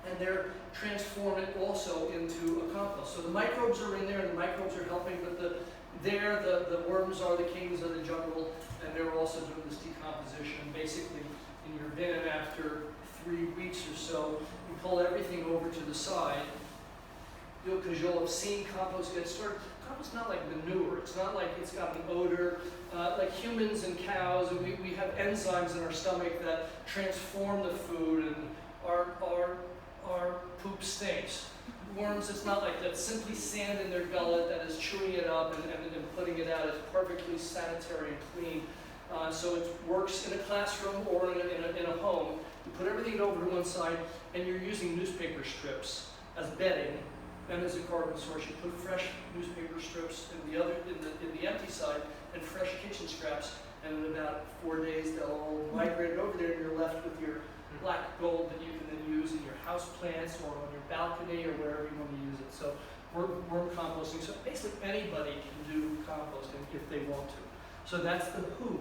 B: And they're transform it also into a compost. So the microbes are in there, and the microbes are helping, but the worms are the kings of the jungle, and they're also doing this decomposition. Basically, in your bin after 3 weeks or so, you pull everything over to the side, because you'll have seen compost get started. Compost is not like manure. It's not like it's got an odor. Like humans and cows, and we have enzymes in our stomach that transform the food, and our poop stinks. Worms, it's not like that. It's simply sand in their gullet that is chewing it up and putting it out. It's perfectly sanitary and clean. So it works in a classroom or in a home. You put everything over to one side, and you're using newspaper strips as bedding and as a carbon source. You put fresh newspaper strips in the empty side and fresh kitchen scraps, and in about 4 days they'll all migrate over there, and you're left with your black gold that you can then use in your house plants or on your balcony or wherever you want to use it. So worm composting. So basically anybody can do composting if they want to. So that's the who.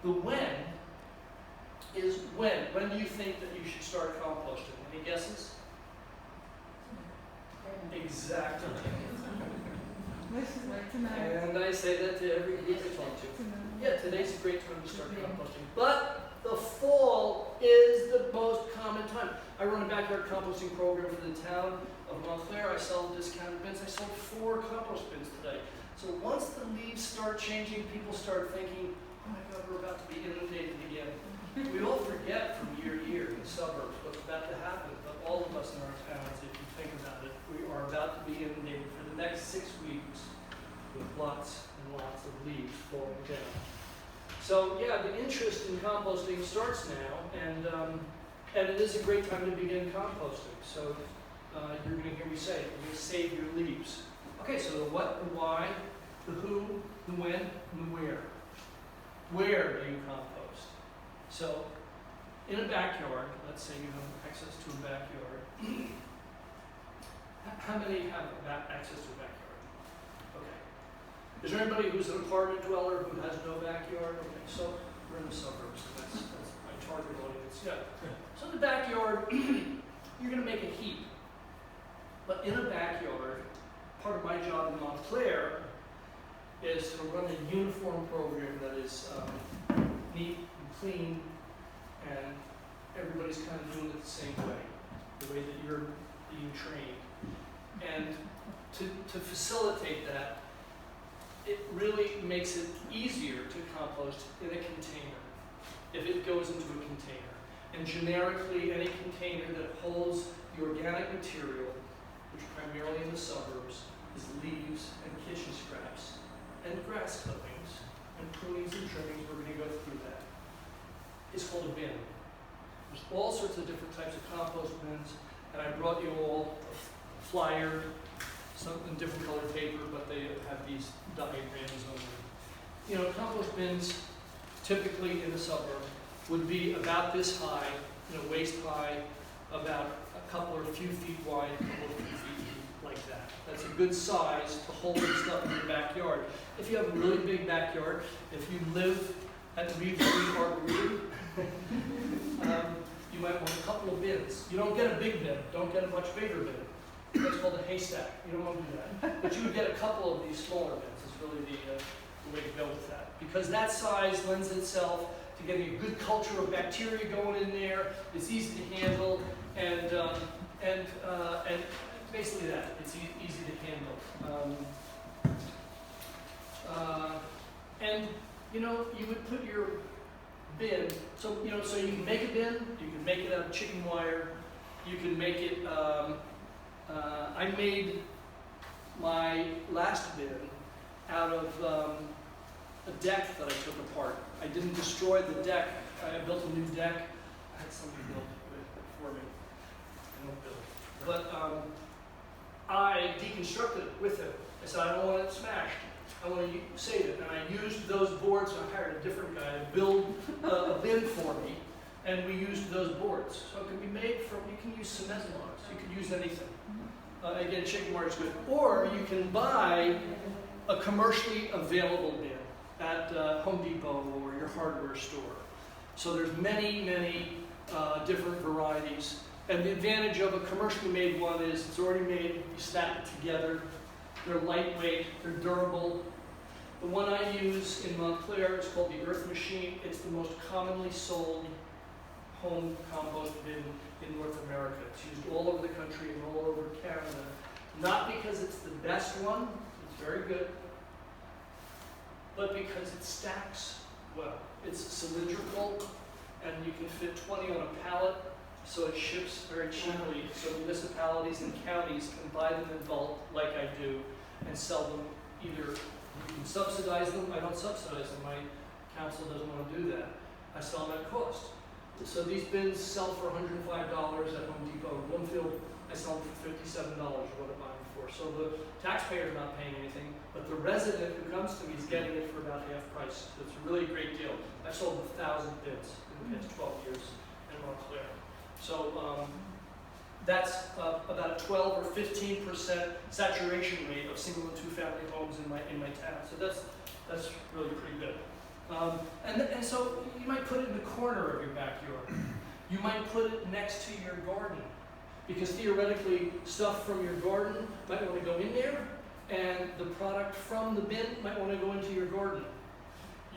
B: The when is when. When do you think that you should start composting? Any guesses? Exactly. And I say that to every group I talk to. Yeah, today's a great time to start composting. But the fall is the most common time. I run a backyard composting program for the town of Montclair. I sell discounted bins. I sold 4 compost bins today. So once the leaves start changing, people start thinking, oh my God, we're about to be inundated again. We all forget from year to year in the suburbs what's about to happen, but all of us in our towns, if you think about it, we are about to be inundated for the next 6 weeks with lots and lots of leaves falling down. So yeah, the interest in composting starts now, and it is a great time to begin composting. So you're going to hear me say it. You're going to save your leaves. Okay, so the what, the why, the who, the when, and the where. Where do you compost? So in a backyard, let's say you have access to a backyard. How many have access to a backyard? Okay. Is there anybody who's an apartment dweller who has no backyard? Okay, so we're in the suburbs, so that's my target audience. Yeah. So in the backyard, you're going to make a heap. But in a backyard, part of my job in Montclair is to run a uniform program that is neat and clean, and everybody's kind of doing it the same way, the way that you're being trained. And to facilitate that, it really makes it easier to compost in a container, if it goes into a container. And generically, any container that holds the organic material, which primarily in the suburbs is leaves and kitchen scraps and grass clippings and prunings and trimmings, we're going to go through that. It's called a bin. There's all sorts of different types of compost bins, and I brought you all a flyer, some in different colored paper, but they have these diagrams on them. You know, compost bins typically in the suburb would be about this high, waist high, about a few feet wide, a couple of feet deep, like that. That's a good size to hold stuff in your backyard. If you have a really big backyard, if you live at Reed Street Arboretum, you might want a couple of bins. You don't get a big bin, don't get a much bigger bin. That's called a haystack. You don't want to do that. But you would get a couple of these smaller bins is really the way to go with that. Because that size lends itself to getting a good culture of bacteria going in there. It's easy to handle, and basically that. It's easy to handle. And you would put your bin. So so you can make a bin. You can make it out of chicken wire. You can make it. I made my last bin out of a deck that I took apart. I didn't destroy the deck. I built a new deck. I had somebody build it for me. I don't build. But I deconstructed it with him. I said, I don't want it smashed. I want to save it. And I used those boards. I hired a different guy to build a bin for me, and we used those boards. So it can be made from, you can use cement logs. You can use anything. Again, chicken wire is good. Or you can buy a commercially available bin at Home Depot or your hardware store. So there's many, many different varieties. And the advantage of a commercially made one is it's already made, you stack it together. They're lightweight, they're durable. The one I use in Montclair is called the Earth Machine. It's the most commonly sold home compost bin in North America. It's used all over the country and all over Canada. Not because it's the best one, it's very good, but because it stacks well. It's cylindrical, and you can fit 20 on a pallet, so it ships very cheaply. So municipalities and counties can buy them in bulk, like I do, and sell them either, you can subsidize them. I don't subsidize them, my council doesn't want to do that. I sell them at cost. So these bins sell for $105 at Home Depot. Bloomfield, I sell them for $57 what I buy them for. So the taxpayer's not paying anything, but the resident who comes to me is getting it for about half price. So it's a really great deal. I've sold 1,000 bins in the past 12 years in Montclair. So that's about a 12 or 15% saturation rate of single and two-family homes in my town. So that's really pretty good. And so you might put it in the corner of your backyard. You might put it next to your garden, because theoretically stuff from your garden might want to go in there, and the product from the bin might want to go into your garden.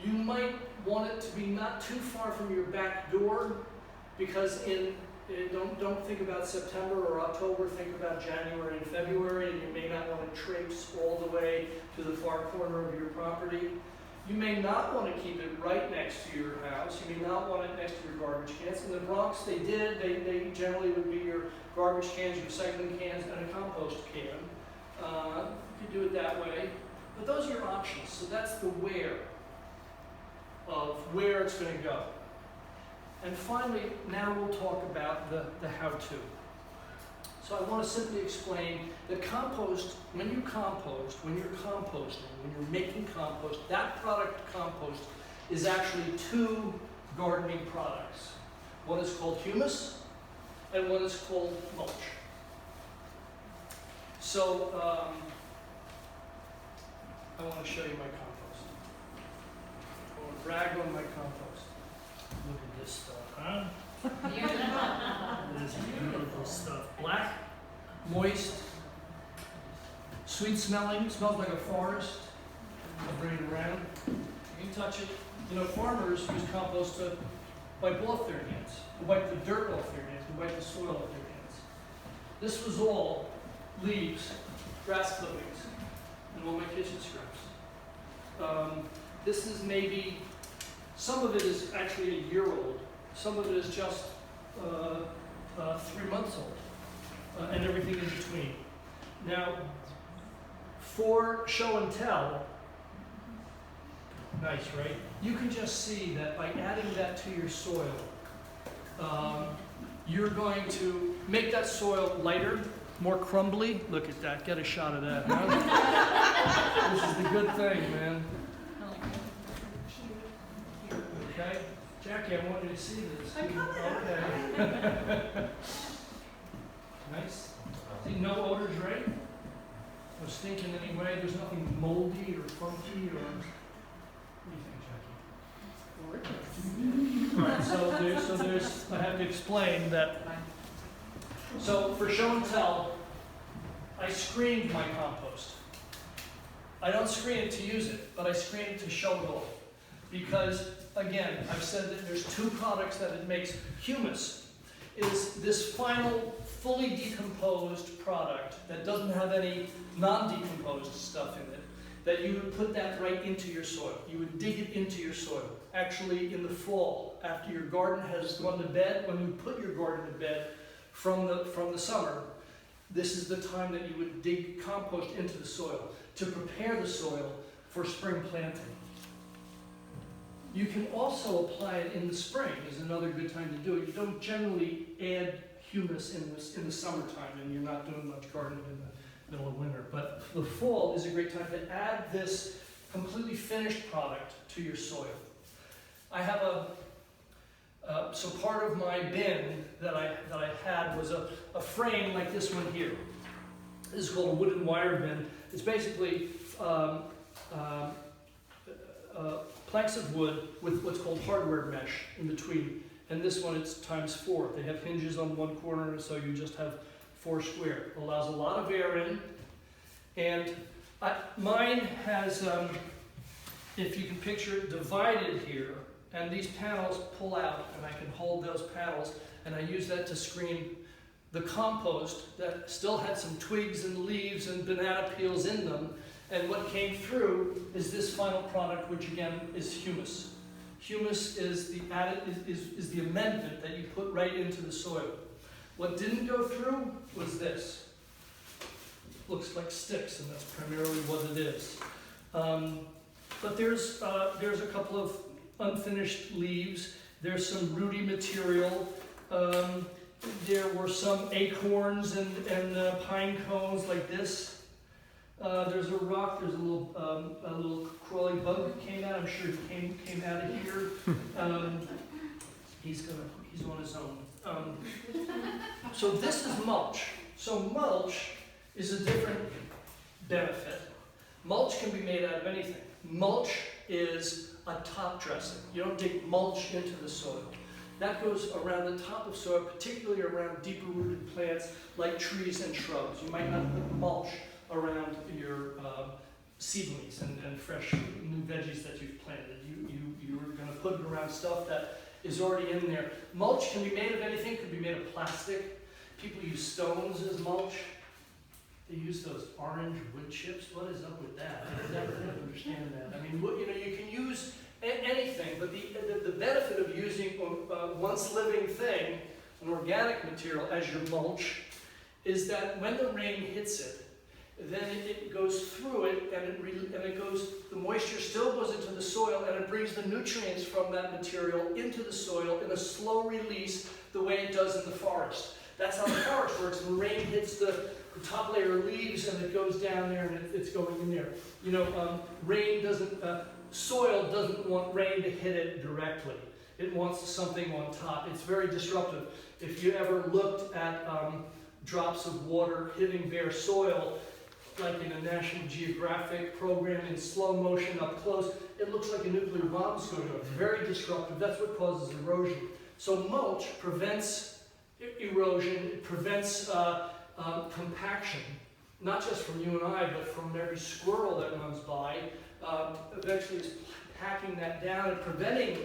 B: You might want it to be not too far from your back door, because don't think about September or October, think about January and February, and you may not want to traipse all the way to the far corner of your property. You may not want to keep it right next to your house. You may not want it next to your garbage cans. In the Bronx, they they generally would be your garbage cans, your recycling cans, and a compost can. You could do it that way. But those are your options. So that's the where of where it's going to go. And finally, now we'll talk about the how-to. So I want to simply explain that compost, when you're composting, when you're making compost, that product compost is actually two gardening products. One is called humus, and one is called mulch. So I want to show you my compost. I want to brag on my compost. Look at this stuff, huh? It is beautiful stuff. Black, moist, sweet smelling, smells like a forest. I'll bring it around. You can touch it. You know, farmers use compost to wipe off their hands, to wipe the dirt off their hands, to wipe the soil off their hands. This was all leaves, grass clippings, and all my kitchen scraps. This is maybe, some of it is actually a year old. Some of it is just 3 months old, and everything in between. Now, for show and tell, nice, right? You can just see that by adding that to your soil, you're going to make that soil lighter, more crumbly. Look at that, get a shot of that, huh? This is the good thing, man. Okay? Jackie, I want you to see this.
A: I'm coming.
B: Okay. Nice. See, no odors, right? No stink in any way. There's nothing moldy or funky or. What do you think, Jackie? All right. So there's. I have to explain that. So for show and tell, I screened my compost. I don't screen it to use it, but I screen it to show it off. Because, again, I've said that there's two products that it makes. Humus is this final, fully decomposed product that doesn't have any non-decomposed stuff in it, that you would put that right into your soil. You would dig it into your soil. Actually, in the fall, after your garden has gone to bed, when you put your garden to bed from the summer, this is the time that you would dig compost into the soil to prepare the soil for spring planting. You can also apply it in the spring, is another good time to do it. You don't generally add humus in the summertime, and you're not doing much gardening middle of winter. But the fall is a great time to add this completely finished product to your soil. I have so part of my bin that I had was a frame like this one here. This is called a wooden wire bin. It's basically planks of wood with what's called hardware mesh in between. And this one, it's ×4. They have hinges on one corner, so you just have 4 square. It allows a lot of air in. And mine has, if you can picture it, divided here. And these panels pull out, and I can hold those panels, and I use that to screen the compost that still had some twigs and leaves and banana peels in them. And what came through is this final product, which again is humus. Humus is the amendment that you put right into the soil. What didn't go through was this. Looks like sticks, and that's primarily what it is. But there's a couple of unfinished leaves. There's some rooty material. There were some acorns and pine cones like this. There's a rock. There's a little crawly bug that came out. I'm sure he came out of here. He's on his own. So this is mulch. So mulch is a different benefit. Mulch can be made out of anything. Mulch is a top dressing. You don't dig mulch into the soil. That goes around the top of soil, particularly around deeper rooted plants like trees and shrubs. You might not put mulch around your seedlings and fresh new veggies that you've planted. You're going to put it around stuff that is already in there. Mulch can be made of anything. It could be made of plastic. People use stones as mulch. They use those orange wood chips. What is up with that? I never understand that. I mean, you can use anything, but the benefit of using once living thing, an organic material, as your mulch, is that when the rain hits it, then it goes through it, and it goes. The moisture still goes into the soil, and it brings the nutrients from that material into the soil in a slow release, the way it does in the forest. That's how the forest works. When rain hits the top layer of leaves, and it goes down there, and it's going in there. You know, soil doesn't want rain to hit it directly. It wants something on top. It's very disruptive. If you ever looked at drops of water hitting bare soil, like in a National Geographic program in slow motion up close, it looks like a nuclear bomb's going off. It's very disruptive. That's what causes erosion. So mulch prevents erosion. It prevents compaction, not just from you and I, but from every squirrel that runs by. Eventually it's packing that down and preventing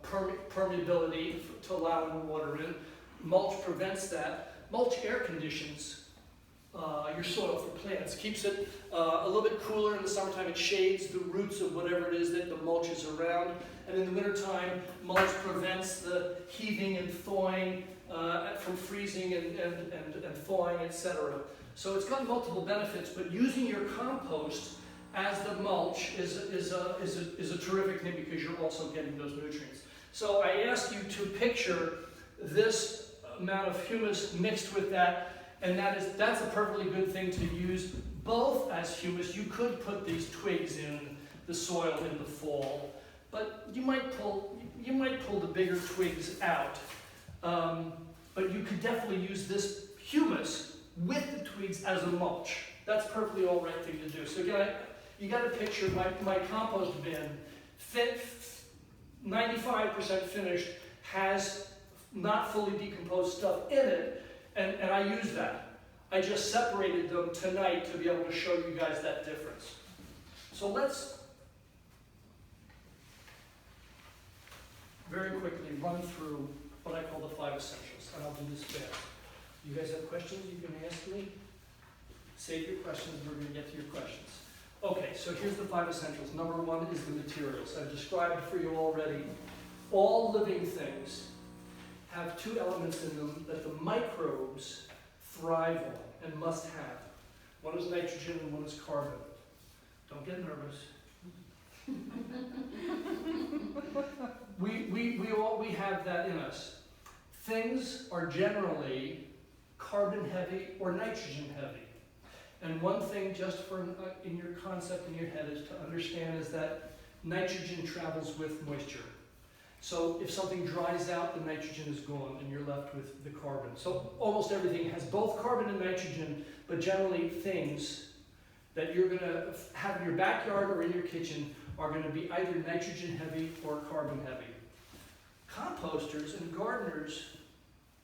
B: permeability to allow more water in. Mulch prevents that. Mulch air conditions your soil for plants, keeps it a little bit cooler in the summertime. It shades the roots of whatever it is that the mulch is around. And in the wintertime, mulch prevents the heaving and thawing from freezing and thawing, etc. So it's got multiple benefits, but using your compost as the mulch is a terrific thing, because you're also getting those nutrients. So I ask you to picture this amount of humus mixed with that, and that's a perfectly good thing to use both as humus. You could put these twigs in the soil in the fall, but you might pull the bigger twigs out. But you could definitely use this humus with the twigs as a mulch. That's perfectly all right thing to do. So again, you got to picture my compost bin, 95% finished, has not fully decomposed stuff in it, and I use that. I just separated them tonight to be able to show you guys that difference. So let's very quickly run through what I call the 5 essentials, and I'll do this fast. You guys have questions you can ask me? Save your questions, we're going to get to your questions. Okay, so here's the 5 essentials. Number 1 is the materials. I've described for you already. All living things have 2 elements in them that the microbes thrive on and must have. One is nitrogen and one is carbon. Don't get nervous. We have that in us. Things are generally carbon heavy or nitrogen heavy. And one thing just for in your concept in your head is to understand is that nitrogen travels with moisture. So if something dries out, the nitrogen is gone and you're left with the carbon. So almost everything has both carbon and nitrogen, but generally things that you're going to have in your backyard or in your kitchen are going to be either nitrogen heavy or carbon heavy. Composters and gardeners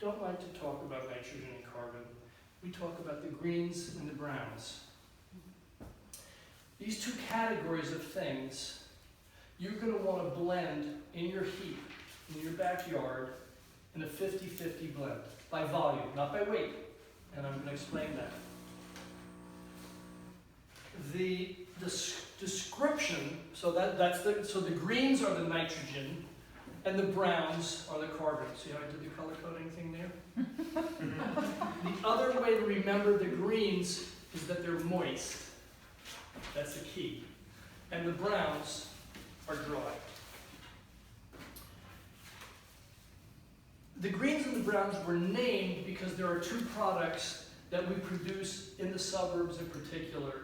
B: don't like to talk about nitrogen and carbon. We talk about the greens and the browns. These two categories of things you're going to want to blend in your heap, in your backyard, in a 50-50 blend, by volume, not by weight. And I'm going to explain that. The description, so the greens are the nitrogen, and the browns are the carbon. See how I did the color coding thing there? The other way to remember the greens is that they're moist. That's the key. And the browns are dry. The greens and the browns were named because there are two products that we produce in the suburbs in particular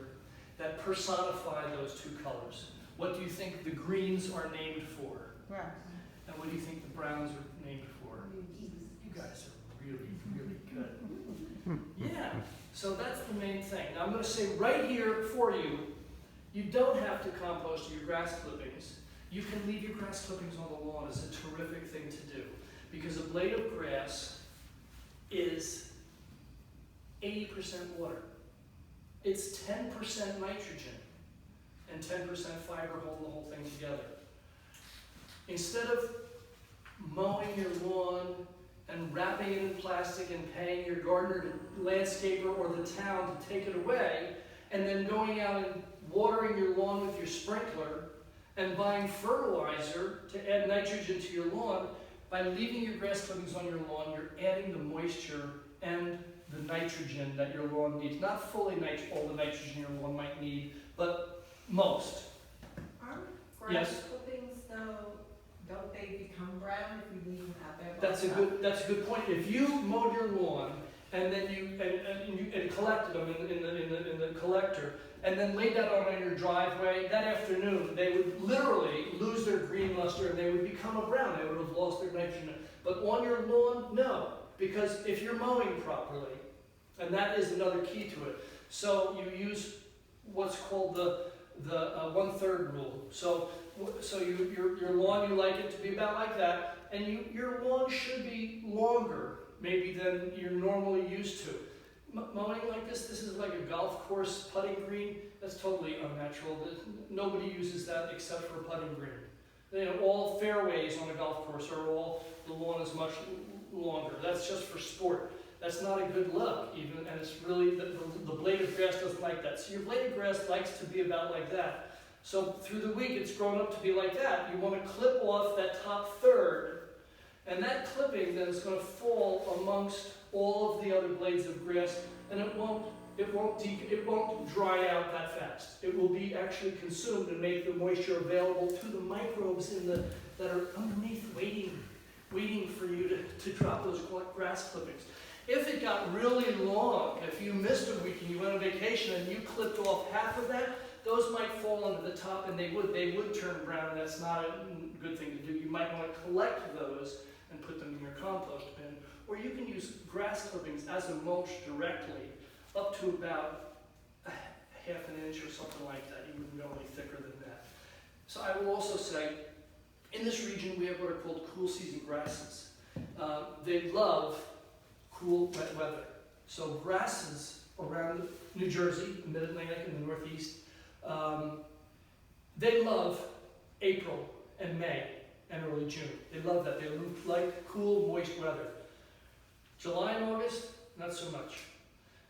B: that personify those two colors. What do you think the greens are named for?
A: Right.
B: And what do you think the browns are named for? You guys are really, really good. Yeah, so that's the main thing. Now I'm going to say right here for you, you don't have to compost your grass clippings. You can leave your grass clippings on the lawn. It's a terrific thing to do because a blade of grass is 80% water. It's 10% nitrogen and 10% fiber holding the whole thing together. Instead of mowing your lawn and wrapping it in plastic and paying your gardener, landscaper, or the town to take it away, and then going out and watering your lawn with your sprinkler and buying fertilizer to add nitrogen to your lawn, by leaving your grass clippings on your lawn, you're adding the moisture and the nitrogen that your lawn needs. Not fully all the nitrogen your lawn might need, but most.
F: Aren't
B: Yes.
F: grass clippings though, don't they become brown if you leave them out there?
B: That's a good point. If you mowed your lawn and then you collected them in the collector, and then laid that on your driveway, that afternoon they would literally lose their green luster and they would become a brown. They would have lost their nitrogen. But on your lawn, no, because if you're mowing properly, and that is another key to it. So you use what's called the 1/3 rule. So your lawn, you like it to be about like that, and your lawn should be longer maybe than you're normally used to. Mowing like this is like a golf course putting green. That's totally unnatural. Nobody uses that except for a putting green. You know, all fairways on a golf course are all, the lawn is much longer. That's just for sport. That's not a good look even, and it's really, the blade of grass doesn't like that. So your blade of grass likes to be about like that. So through the week it's grown up to be like that. You want to clip off that top third, and that clipping then is going to fall amongst all of the other blades of grass, and it won't dry out that fast. It will be actually consumed and make the moisture available to the microbes that are underneath waiting for you to drop those grass clippings. If it got really long, if you missed a week and you went on vacation and you clipped off half of that, those might fall into the top and they would turn brown, and that's not a good thing to do. You might want to collect those and put them in your compost bin. Or you can use grass clippings as a mulch directly up to about half an inch or something like that. You wouldn't go any thicker than that. So I will also say, in this region we have what are called cool season grasses. They love cool, wet weather. So grasses around New Jersey, the Mid-Atlantic and the Northeast, they love April and May and early June. They love that. They like cool, moist weather. July and August, not so much.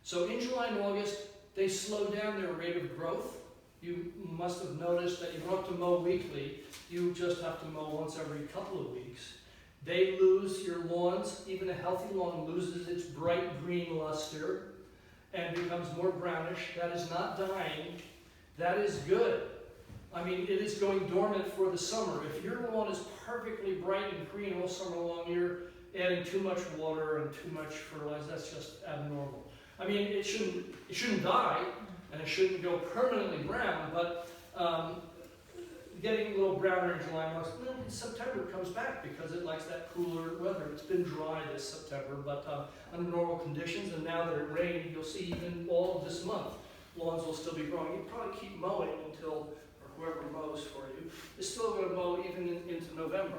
B: So in July and August, they slow down their rate of growth. You must have noticed that you don't have to mow weekly. You just have to mow once every couple of weeks. They lose your lawns. Even a healthy lawn loses its bright green luster and becomes more brownish. That is not dying. That is good. I mean, it is going dormant for the summer. If your lawn is perfectly bright and green all summer long, adding too much water and too much fertilizer, that's just abnormal. I mean, it shouldn't die, and it shouldn't go permanently brown, but getting a little browner in July, August, well, in September it comes back because it likes that cooler weather. It's been dry this September, but under normal conditions, and now that it rained, you'll see even all of this month, lawns will still be growing. You probably keep mowing until, or whoever mows for you, is still going to mow even into November.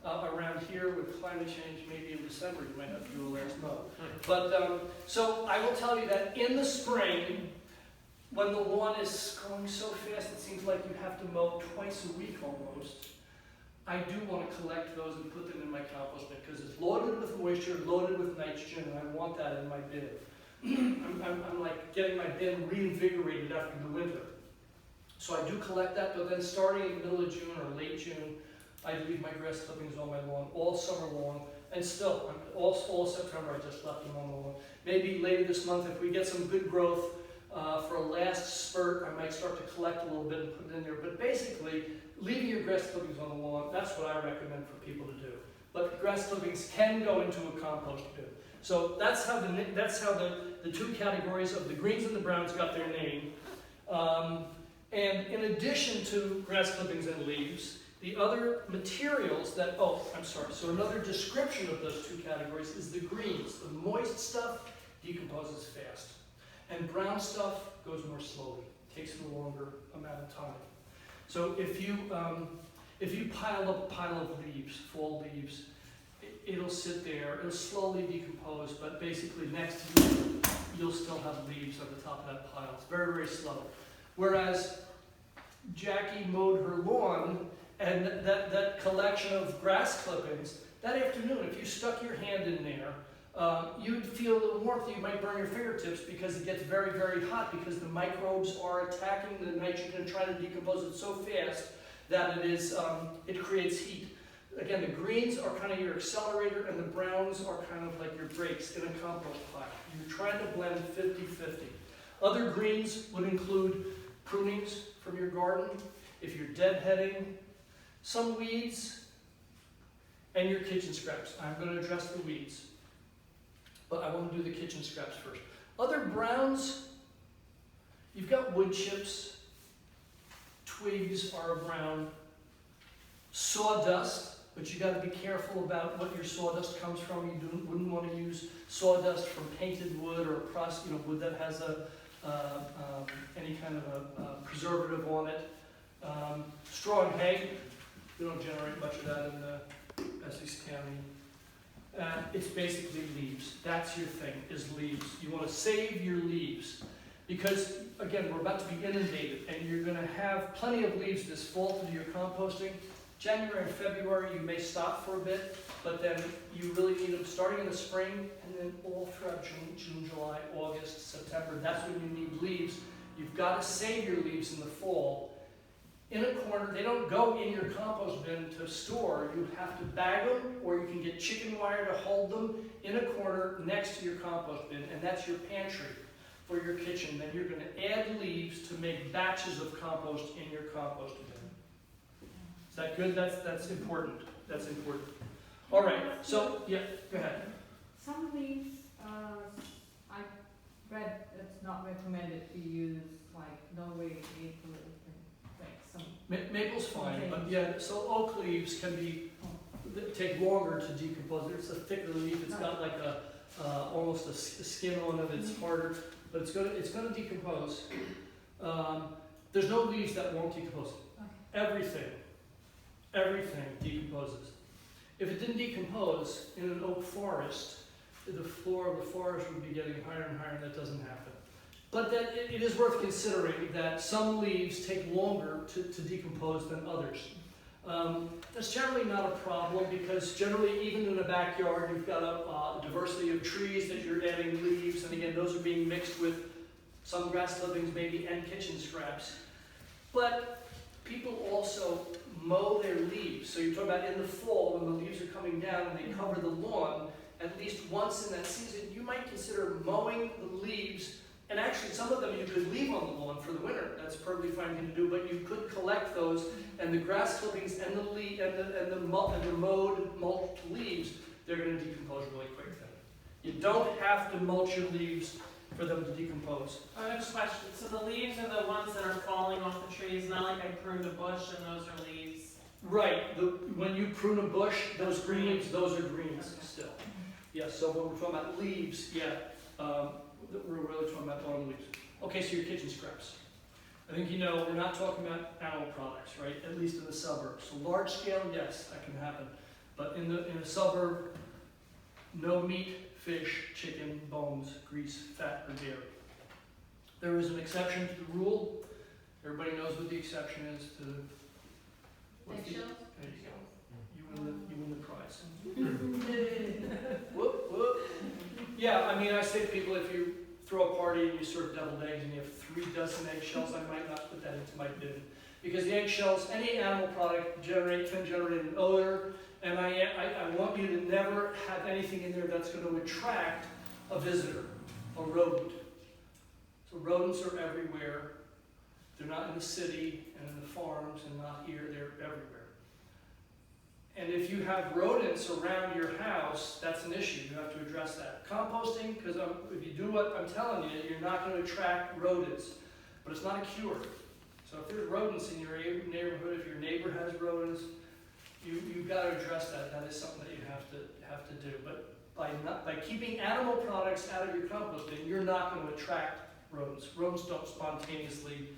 B: Around here with climate change, maybe in December you might have to do a last mow. But so I will tell you that in the spring, when the lawn is growing so fast it seems like you have to mow twice a week almost, I do want to collect those and put them in my compost bin because it's loaded with moisture, loaded with nitrogen, and I want that in my bin. I'm like getting my bin reinvigorated after the winter. So I do collect that, but then starting in the middle of June or late June, I leave my grass clippings on my lawn all summer long, and still, all September I just left them on the lawn. Maybe later this month, if we get some good growth for a last spurt, I might start to collect a little bit and put it in there. But basically, leaving your grass clippings on the lawn, that's what I recommend for people to do. But grass clippings can go into a compost bin. So that's how the two categories of the greens and the browns got their name. And in addition to grass clippings and leaves, the other materials that, so another description of those two categories is the greens. The moist stuff decomposes fast. And brown stuff goes more slowly, takes a longer amount of time. So if you pile up a pile of leaves, fall leaves, it'll sit there, it'll slowly decompose, but basically next to you, you'll still have leaves on the top of that pile. It's very, very slow. Whereas Jackie mowed her lawn, and that collection of grass clippings, that afternoon, if you stuck your hand in there, you'd feel a little warmth. You might burn your fingertips because it gets very, very hot because the microbes are attacking the nitrogen and trying to decompose it so fast that it creates heat. Again, the greens are kind of your accelerator and the browns are kind of like your brakes in a compost pile. You're trying to blend 50-50. Other greens would include prunings from your garden, if you're deadheading, some weeds, and your kitchen scraps. I'm going to address the weeds, but I want to do the kitchen scraps first. Other browns, you've got wood chips, twigs are brown, sawdust, but you got to be careful about what your sawdust comes from. You wouldn't want to use sawdust from painted wood or wood that has any kind of a preservative on it. Straw and hay, we don't generate much of that in Essex County. It's basically leaves. That's your thing, is leaves. You want to save your leaves because, again, we're about to be inundated and you're going to have plenty of leaves this fall to do your composting. January and February, you may stop for a bit, but then you really need them starting in the spring and then all throughout June, July, August, September. That's when you need leaves. You've got to save your leaves in the fall. In a corner, they don't go in your compost bin to store. You have to bag them, or you can get chicken wire to hold them in a corner next to your compost bin, and that's your pantry for your kitchen. Then you're going to add leaves to make batches of compost in your compost bin. Is that good? That's important. That's important. All right. So yeah, go ahead.
G: Some leaves, I read it's not recommended to use like Norway maple, like some.
B: Maple's fine, but yeah. So oak leaves can take longer to decompose. It's a thicker leaf. It's got like almost a skin on it. It's harder, but it's gonna decompose. There's no leaves that won't decompose.
G: Okay.
B: Everything decomposes. If it didn't decompose in an oak forest, the floor of the forest would be getting higher and higher, and that doesn't happen. But that it is worth considering that some leaves take longer to decompose than others. That's generally not a problem because generally, even in a backyard, you've got a diversity of trees that you're adding leaves, and again, those are being mixed with some grass clippings maybe and kitchen scraps. But people also mow their leaves. So you're talking about in the fall when the leaves are coming down and they cover the lawn, at least once in that season, you might consider mowing the leaves. And actually, some of them you could leave on the lawn for the winter. That's a perfectly fine thing to do. But you could collect those, and the grass clippings and the mowed mulched leaves they're going to decompose really quick then. You don't have to mulch your leaves for them to decompose.
H: I have a question. So the leaves are the ones that are falling off the trees, not like I pruned a bush and those are leaves.
B: Right, when you prune a bush, those green leaves, those are greens still. Yes, so when we're talking about leaves, we're really talking about autumn leaves. Okay, so your kitchen scraps. I think you know we're not talking about animal products, right? At least in the suburbs. So large scale, yes, that can happen. But in a suburb, no meat, fish, chicken, bones, grease, fat, or dairy. There is an exception to the rule. Everybody knows what the exception is to the. what's the-
C: Eggshells?
B: There you go. You win the prize. Whoop, whoop. Yeah, I mean, I say to people, if you throw a party and you serve deviled eggs and you have 3 dozen eggshells, I might not put that into my bin. Because the eggshells, any animal product can generate an odor, and I want you to never have anything in there that's going to attract a visitor, a rodent. So rodents are everywhere. They're not in the city and in the farms and not here, they're everywhere. And if you have rodents around your house, that's an issue. You have to address that. Composting, because if you do what I'm telling you, you're not going to attract rodents. But it's not a cure. So if there's rodents in your neighborhood, if your neighbor has rodents, you've got to address that. That is something that you have to do. But by keeping animal products out of your composting, you're not going to attract rodents. Rodents don't spontaneously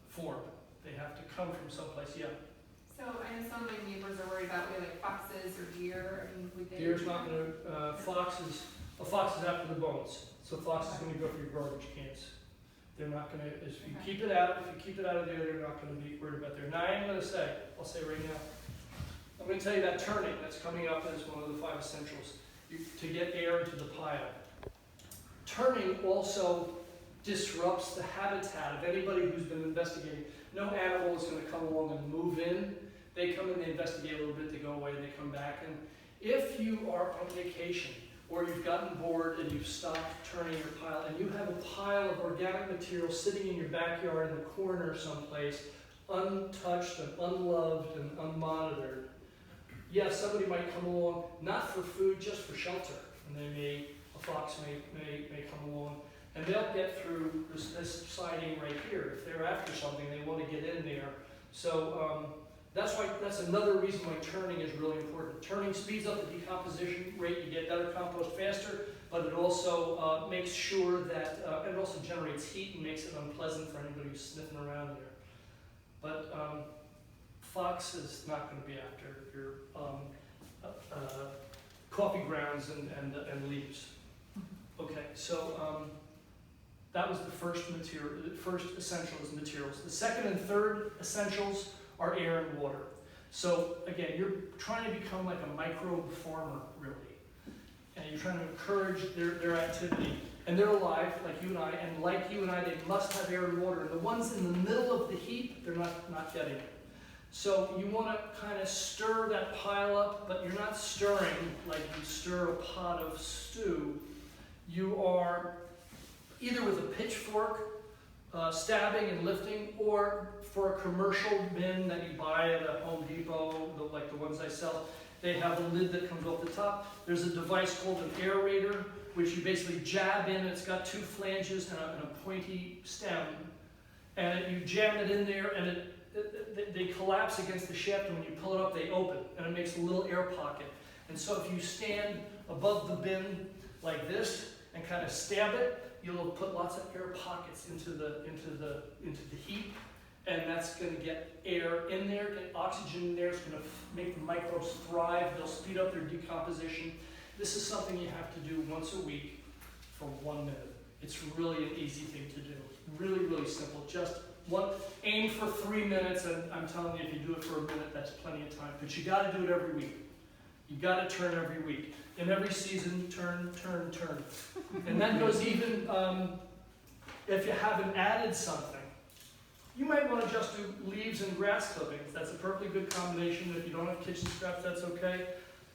B: form. They have to come from someplace. Yeah.
D: So I know some of my neighbors are worried about like foxes or deer. I mean, would they?
B: Deer's not going to. A fox is after the bones. So fox is going to go for your garbage cans. They're not going to. If you keep it out of there, they're not going to be worried about there. Now I am going to say. I'll say right now. I'm going to tell you that turning that's coming up as one of the 5 essentials to get air into the pile. Turning also disrupts the habitat of anybody who's been investigating. No animal is going to come along and move in. They come in, they investigate a little bit, they go away, they come back. And if you are on vacation or you've gotten bored and you've stopped turning your pile and you have a pile of organic material sitting in your backyard in the corner someplace, untouched and unloved and unmonitored, yes, somebody might come along, not for food, just for shelter. And a fox may come along, and they'll get through this siding right here. If they're after something, they want to get in there. So that's another reason why turning is really important. Turning speeds up the decomposition rate. You get better compost faster, but it also makes sure that it also generates heat and makes it unpleasant for anybody who's sniffing around there. But fox is not going to be after your coffee grounds and leaves. Okay, so that was the first material. The first essential is materials. The second and third essentials are air and water. So again, you're trying to become like a microbe farmer, really, and you're trying to encourage their activity. And they're alive, like you and I, and like you and I, they must have air and water. And the ones in the middle of the heap, they're not getting it. So you want to kind of stir that pile up, but you're not stirring like you stir a pot of stew. You are either with a pitchfork, stabbing and lifting, or for a commercial bin that you buy at a Home Depot, like the ones I sell, they have a lid that comes off the top. There's a device called an aerator, which you basically jab in. It's got 2 flanges and a pointy stem. And you jam it in there, and they collapse against the shaft, and when you pull it up, they open, and it makes a little air pocket. And so if you stand above the bin like this and kind of stab it, you'll put lots of air pockets into the heap, and that's going to get air in there, get oxygen in there. It's going to make the microbes thrive. They'll speed up their decomposition. This is something you have to do once a week for 1 minute. It's really an easy thing to do. Really, really simple. Just aim for 3 minutes, and I'm telling you, if you do it for a minute, that's plenty of time. But you got to do it every week. You got to turn every week. In every season, turn, turn, turn. And that goes even if you haven't added something. You might want to just do leaves and grass clippings. That's a perfectly good combination. If you don't have kitchen scraps, that's okay.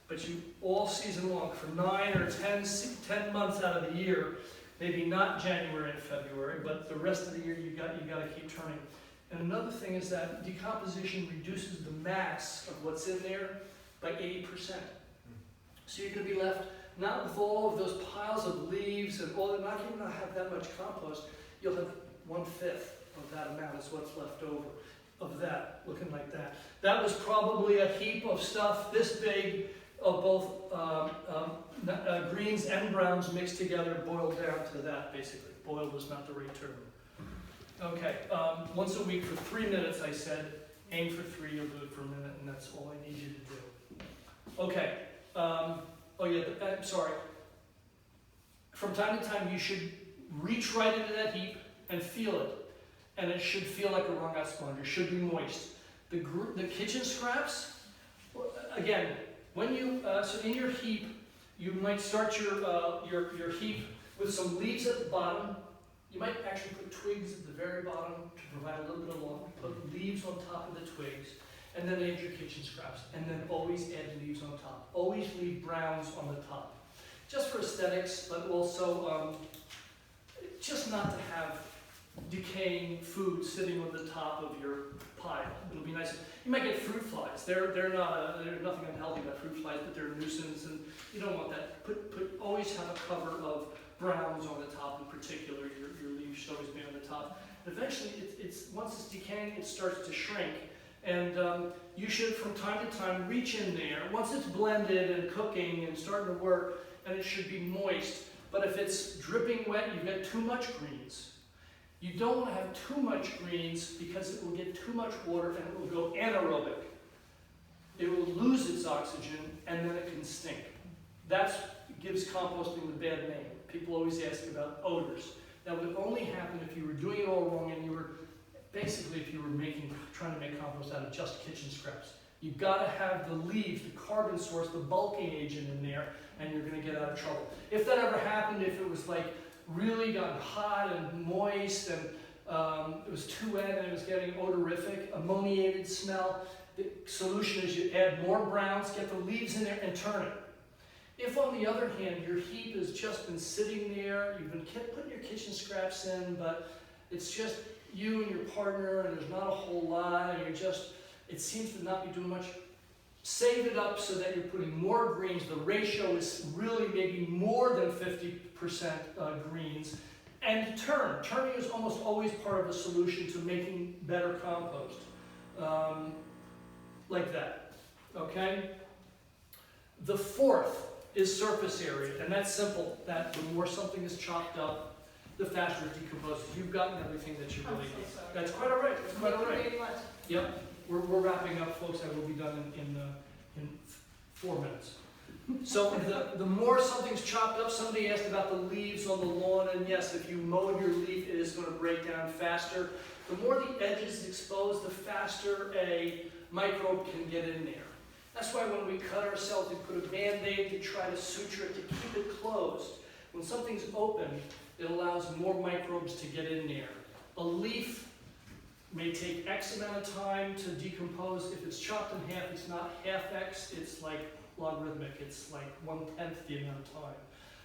B: But you, all season long, for 9 or 10 months out of the year, maybe not January and February, but the rest of the year you got to keep turning. And another thing is that decomposition reduces the mass of what's in there, by 80%. So you're going to be left not with all of those piles of leaves and all, not even going to have that much compost. You'll have 1/5 of that amount is what's left over of that, looking like that. That was probably a heap of stuff this big of both greens and browns mixed together, boiled down to that basically. Boiled is not the right term. Okay, once a week for 3 minutes, I said. Aim for 3, you'll do it for a minute, and that's all I need you to do. Okay, oh yeah, I'm sorry. From time to time, you should reach right into that heap and feel it. And it should feel like a wrung out sponge. It should be moist. The kitchen scraps, again, when you, so in your heap, you might start your heap with some leaves at the bottom. You might actually put twigs at the very bottom to provide a little bit of loft. Put leaves on top of the twigs, and then add your kitchen scraps. And then always add leaves on top. Always leave browns on the top. Just for aesthetics, but also just not to have decaying food sitting on the top of your pile. It'll be nice. You might get fruit flies. There's nothing unhealthy about fruit flies, but they're a nuisance, and you don't want that. Always have a cover of browns on the top in particular. Your leaves should always be on the top. And eventually, once it's decaying, it starts to shrink. And you should, from time to time, reach in there. Once it's blended and cooking and starting to work, and it should be moist. But if it's dripping wet, you've got too much greens. You don't want to have too much greens because it will get too much water and it will go anaerobic. It will lose its oxygen and then it can stink. That gives composting the bad name. People always ask about odors. That would only happen if you were doing it all wrong and you were, basically if you were trying to make compost out of just kitchen scraps. You've got to have the leaves, the carbon source, the bulking agent in there, and you're going to get out of trouble. If that ever happened, if it was like really got hot and moist and it was too wet and it was getting odorific, ammoniated smell, the solution is you add more browns, get the leaves in there and turn it. If on the other hand your heap has just been sitting there, you've been putting your kitchen scraps in, but it's just you and your partner and there's not a whole lot and it seems to not be doing much, save it up so that you're putting more greens. The ratio is really maybe more than 50% greens. And turning is almost always part of a solution to making better compost. Like that, okay? The fourth is surface area, and that's simple. That the more something is chopped up, the faster it decomposes. You've gotten everything that you really need. That's quite all right. That's quite all right. Yep. We're wrapping up, folks. I will be done in 4 minutes. So the more something's chopped up, somebody asked about the leaves on the lawn, and yes, if you mow your leaf, it is going to break down faster. The more the edge is exposed, the faster a microbe can get in there. That's why when we cut ourselves, we put a Band-Aid to try to suture it, to keep it closed. When something's open, it allows more microbes to get in there. A leaf may take X amount of time to decompose. If it's chopped in half, it's not half X, it's like logarithmic. It's like 1/10 the amount of time.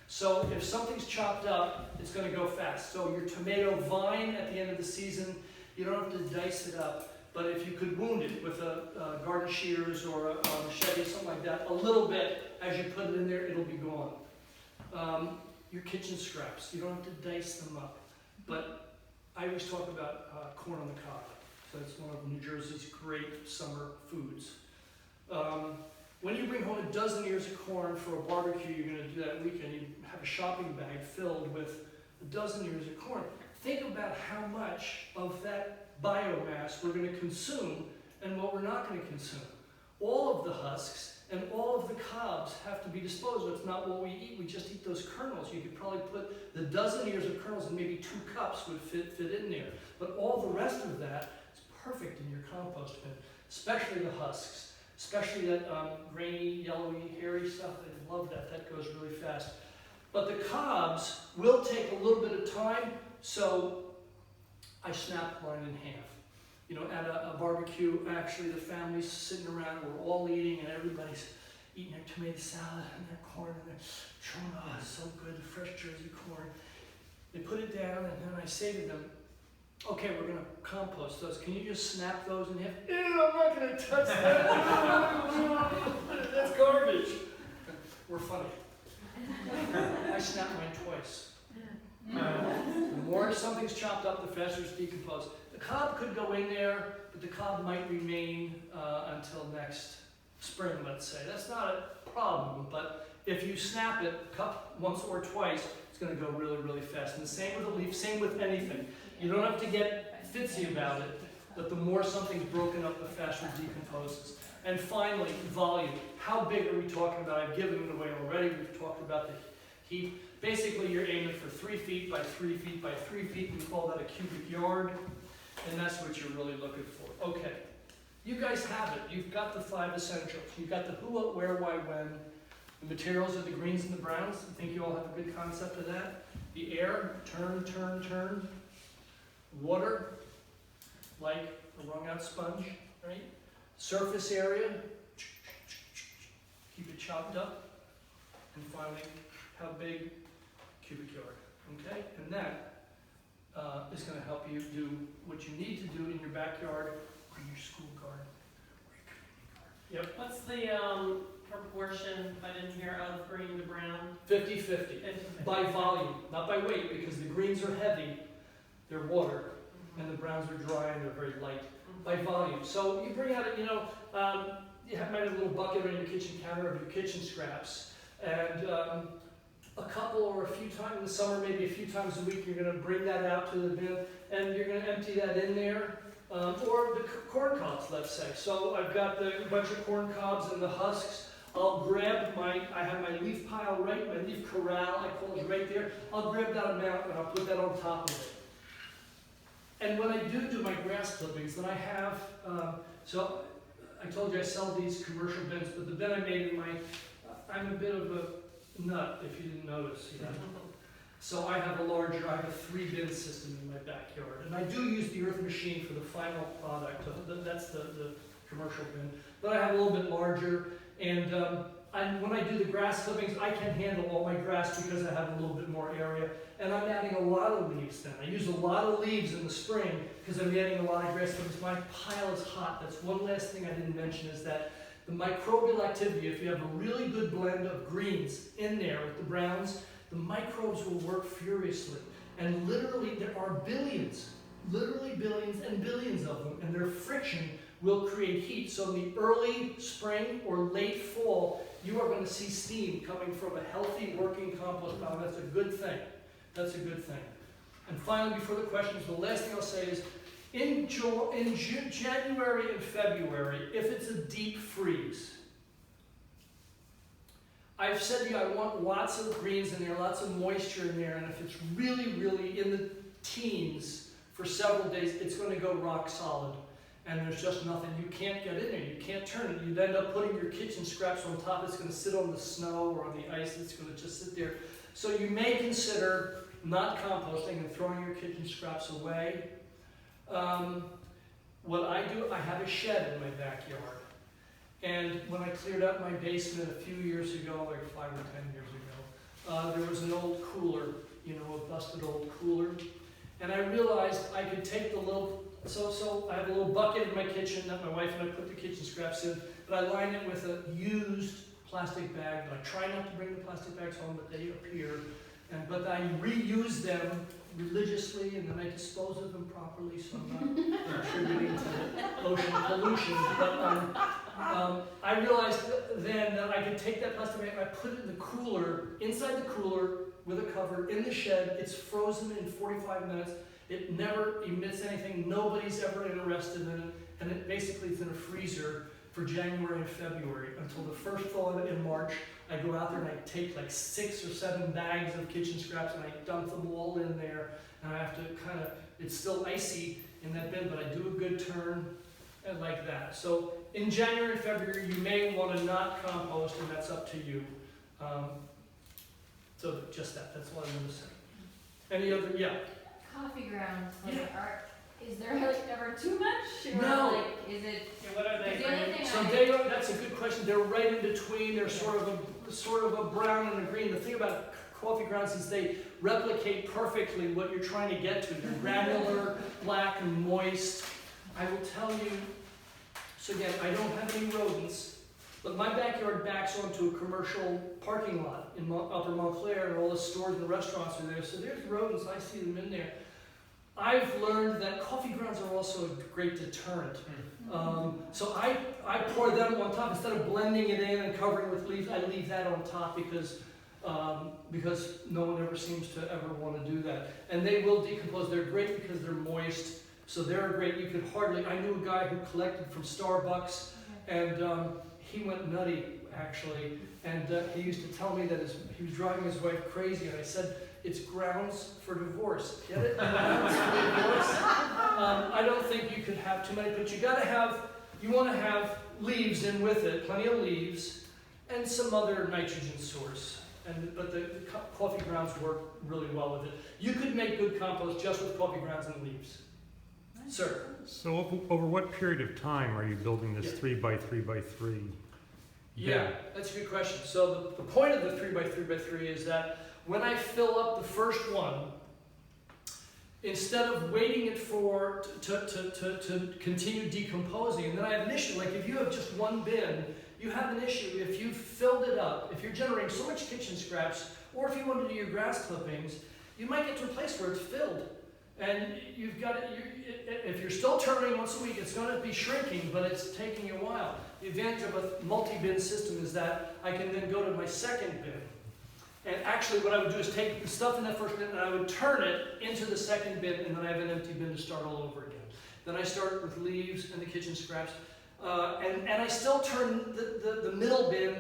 B: So if something's chopped up, it's going to go fast. So your tomato vine at the end of the season, you don't have to dice it up. But if you could wound it with a garden shears or a machete, something like that, a little bit, as you put it in there, it'll be gone. Your kitchen scraps, you don't have to dice them up. But I always talk about corn on the cob. So it's one of New Jersey's great summer foods. When you bring home a dozen ears of corn for a barbecue you're going to do that weekend, you have a shopping bag filled with a dozen ears of corn. Think about how much of that biomass we're going to consume and what we're not going to consume. All of the husks and all of the cobs have to be disposed of. It's not what we eat. We just eat those kernels. You could probably put the dozen ears of kernels and maybe 2 cups would fit in there. But all the rest of that is perfect in your compost bin, especially the husks. Especially that grainy, yellowy, hairy stuff. I love that. That goes really fast. But the cobs will take a little bit of time, so I snapped mine in half. You know, at a barbecue, actually the family's sitting around, we're all eating, and everybody's eating their tomato salad and their corn, and they're chewing, oh, it's so good, the fresh Jersey corn. They put it down, and then I say to them, Okay, we're gonna compost those. Can you just snap those in half? Ew, I'm not gonna touch that. That's garbage. We're funny. I snapped mine twice. The more something's chopped up, the faster it's decomposed. The cob could go in there, but the cob might remain until next spring, let's say. That's not a problem, but if you snap it once or twice, it's going to go really, really fast. And the same with a leaf, same with anything. You don't have to get fitsy about it, but the more something's broken up, the faster it decomposes. And finally, volume. How big are we talking about? I've given it away already. We've talked about the heap. Basically, you're aiming for 3 feet by 3 feet by 3 feet. We call that a cubic yard, and that's what you're really looking for. Okay, you guys have it. You've got the 5 essentials. You've got the who, what, where, why, when. The materials are the greens and the browns. I think you all have a good concept of that. The air, turn, turn, turn. Water, like a wrung out sponge, right? Surface area, keep it chopped up. And finally, how big? Cubic yard, okay? And that is going to help you do what you need to do in your backyard or your school garden or your community garden. Yep.
H: What's the proportion, I didn't hear, of green to brown?
B: 50-50. By volume, not by weight, because the greens are heavy, they're water, and the browns are dry and they're very light. By volume. So you bring out, you might have a little bucket on your kitchen counter of your kitchen scraps, and a couple or a few times in the summer, maybe a few times a week, you're going to bring that out to the bin, and you're going to empty that in there. Or the corn cobs, let's say. So I've got a bunch of corn cobs and the husks. I'll grab I have my leaf pile right, my leaf corral, I call it right there. I'll grab that amount and I'll put that on top of it. And when I do my grass clippings, then I have, so I told you I sell these commercial bins, but the bin I made in I'm a bit of a nut, if you didn't notice yet. So I have a 3-bin system in my backyard. And I do use the earth machine for the final product. That's the commercial bin. But I have a little bit larger. And when I do the grass clippings, I can handle all my grass because I have a little bit more area. And I'm adding a lot of leaves then. I use a lot of leaves in the spring because I'm adding a lot of grass clippings. My pile is hot. That's one last thing I didn't mention is that the microbial activity, if you have a really good blend of greens in there with the browns, the microbes will work furiously. And literally there are billions, literally billions and billions of them, and their friction will create heat. So in the early spring or late fall, you are going to see steam coming from a healthy working compost pile. That's a good thing. That's a good thing. And finally, before the questions, the last thing I'll say is, in January and February, if it's a deep freeze, I've said to you I want lots of greens in there, lots of moisture in there, and if it's really, really in the teens for several days, it's going to go rock solid. And there's just nothing. You can't get in there. You can't turn it. You'd end up putting your kitchen scraps on top. It's going to sit on the snow or on the ice. It's going to just sit there. So you may consider not composting and throwing your kitchen scraps away. What I do, I have a shed in my backyard. And when I cleared out my basement a few years ago, like 5 or 10 years ago, there was an old cooler, a busted old cooler. And I realized I could take the little, so I have a little bucket in my kitchen that my wife and I put the kitchen scraps in, but I line it with a used plastic bag. And I try not to bring the plastic bags home, but they appear. But I reuse them religiously, and then I dispose of them properly, so I'm not contributing to ocean pollution. But I realized then that I could take that plastic bag and I put it in the cooler, inside the cooler with a cover, in the shed. It's frozen in 45 minutes. It never emits anything. Nobody's ever interested in it. And it basically is in a freezer for January and February until the first thaw in March. I go out there and I take like 6 or 7 bags of kitchen scraps and I dump them all in there. And I have to it's still icy in that bin, but I do a good turn and like that. So in January and February, you may want to not compost, and that's up to you. So just that's all I want to say. Any other, yeah?
C: Coffee grounds,
B: Yeah.
C: is there ever too much? Or
B: No.
C: Is it?
H: What are they?
C: Is the only thing
B: That's a good question. They're right in between. They're sort of a brown and a green. The thing about coffee grounds is they replicate perfectly what you're trying to get to. They're granular, black, and moist. I will tell you, so again, I don't have any rodents, but my backyard backs onto a commercial parking lot in Upper Montclair, and all the stores and restaurants are there. So there's rodents, I see them in there. I've learned that coffee grounds are also a great deterrent. So I pour them on top. Instead of blending it in and covering with leaves, I leave that on top because no one ever seems to ever want to do that. And they will decompose. They're great because they're moist. So they're great. You could hardly, I knew a guy who collected from Starbucks, and he went nutty, actually. And he used to tell me that he was driving his wife crazy, and I said, it's grounds for divorce. Get it? Grounds for divorce. I don't think you could have too many, but you want to have leaves in with it, plenty of leaves, and some other nitrogen source. But the coffee grounds work really well with it. You could make good compost just with coffee grounds and leaves. Sir?
I: So over what period of time are you building this 3x3x3?
B: Yeah, that's a good question. So the point of the 3x3x3 is that when I fill up the first one, instead of waiting it to continue decomposing, and then I have an issue. Like if you have just one bin, you have an issue. If you've filled it up, if you're generating so much kitchen scraps, or if you want to do your grass clippings, you might get to a place where it's filled. And you've got it, if you're still turning once a week, it's going to be shrinking, but it's taking you a while. The advantage of a multi-bin system is that I can then go to my second bin. And actually what I would do is take the stuff in that first bin and I would turn it into the second bin, and then I have an empty bin to start all over again. Then I start with leaves and the kitchen scraps. And I still turn the middle bin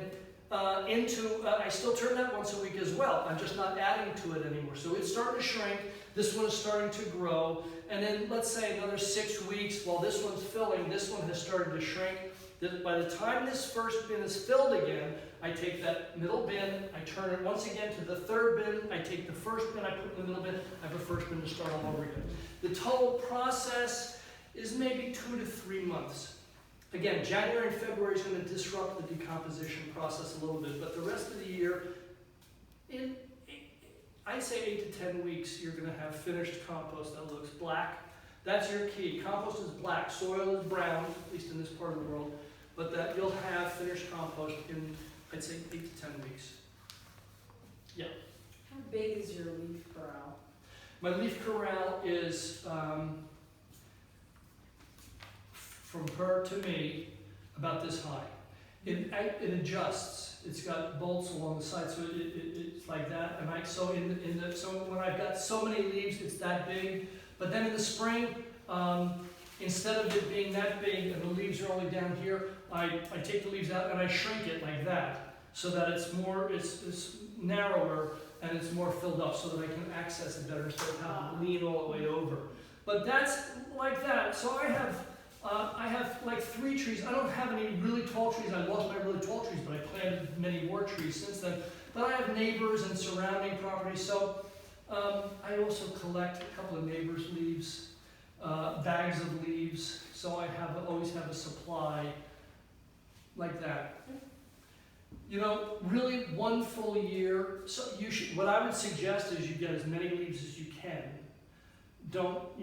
B: I still turn that once a week as well. I'm just not adding to it anymore. So it's starting to shrink. This one is starting to grow. And then let's say another 6 weeks, while this one's filling, this one has started to shrink. By the time this first bin is filled again, I take that middle bin, I turn it once again to the third bin, I take the first bin, I put it in the middle bin, I have a first bin to start all over again. The total process is maybe 2 to 3 months. Again, January and February is going to disrupt the decomposition process a little bit, but the rest of the year, I'd say 8 to 10 weeks, you're going to have finished compost that looks black. That's your key. Compost is black, soil is brown, at least in this part of the world, but that you'll have finished compost in, I'd say, 8 to 10 weeks. Yeah.
G: How big is your leaf corral?
B: My leaf corral is, from her to me, about this high. It adjusts. It's got bolts along the side, so it's like that. And so when I've got so many leaves, it's that big. But then in the spring, instead of it being that big and the leaves are only down here, I take the leaves out and I shrink it like that, so that it's narrower and it's more filled up, so that I can access it better instead of having to lean all the way over. But that's like that. So I have like 3 trees. I don't have any really tall trees. I lost my really tall trees, but I planted many more trees since then. But I have neighbors and surrounding properties. So I also collect a couple of neighbors' leaves, bags of leaves. So I always have a supply like that. You know, really 1 full year. So what I would suggest is you get as many leaves as you can. Don't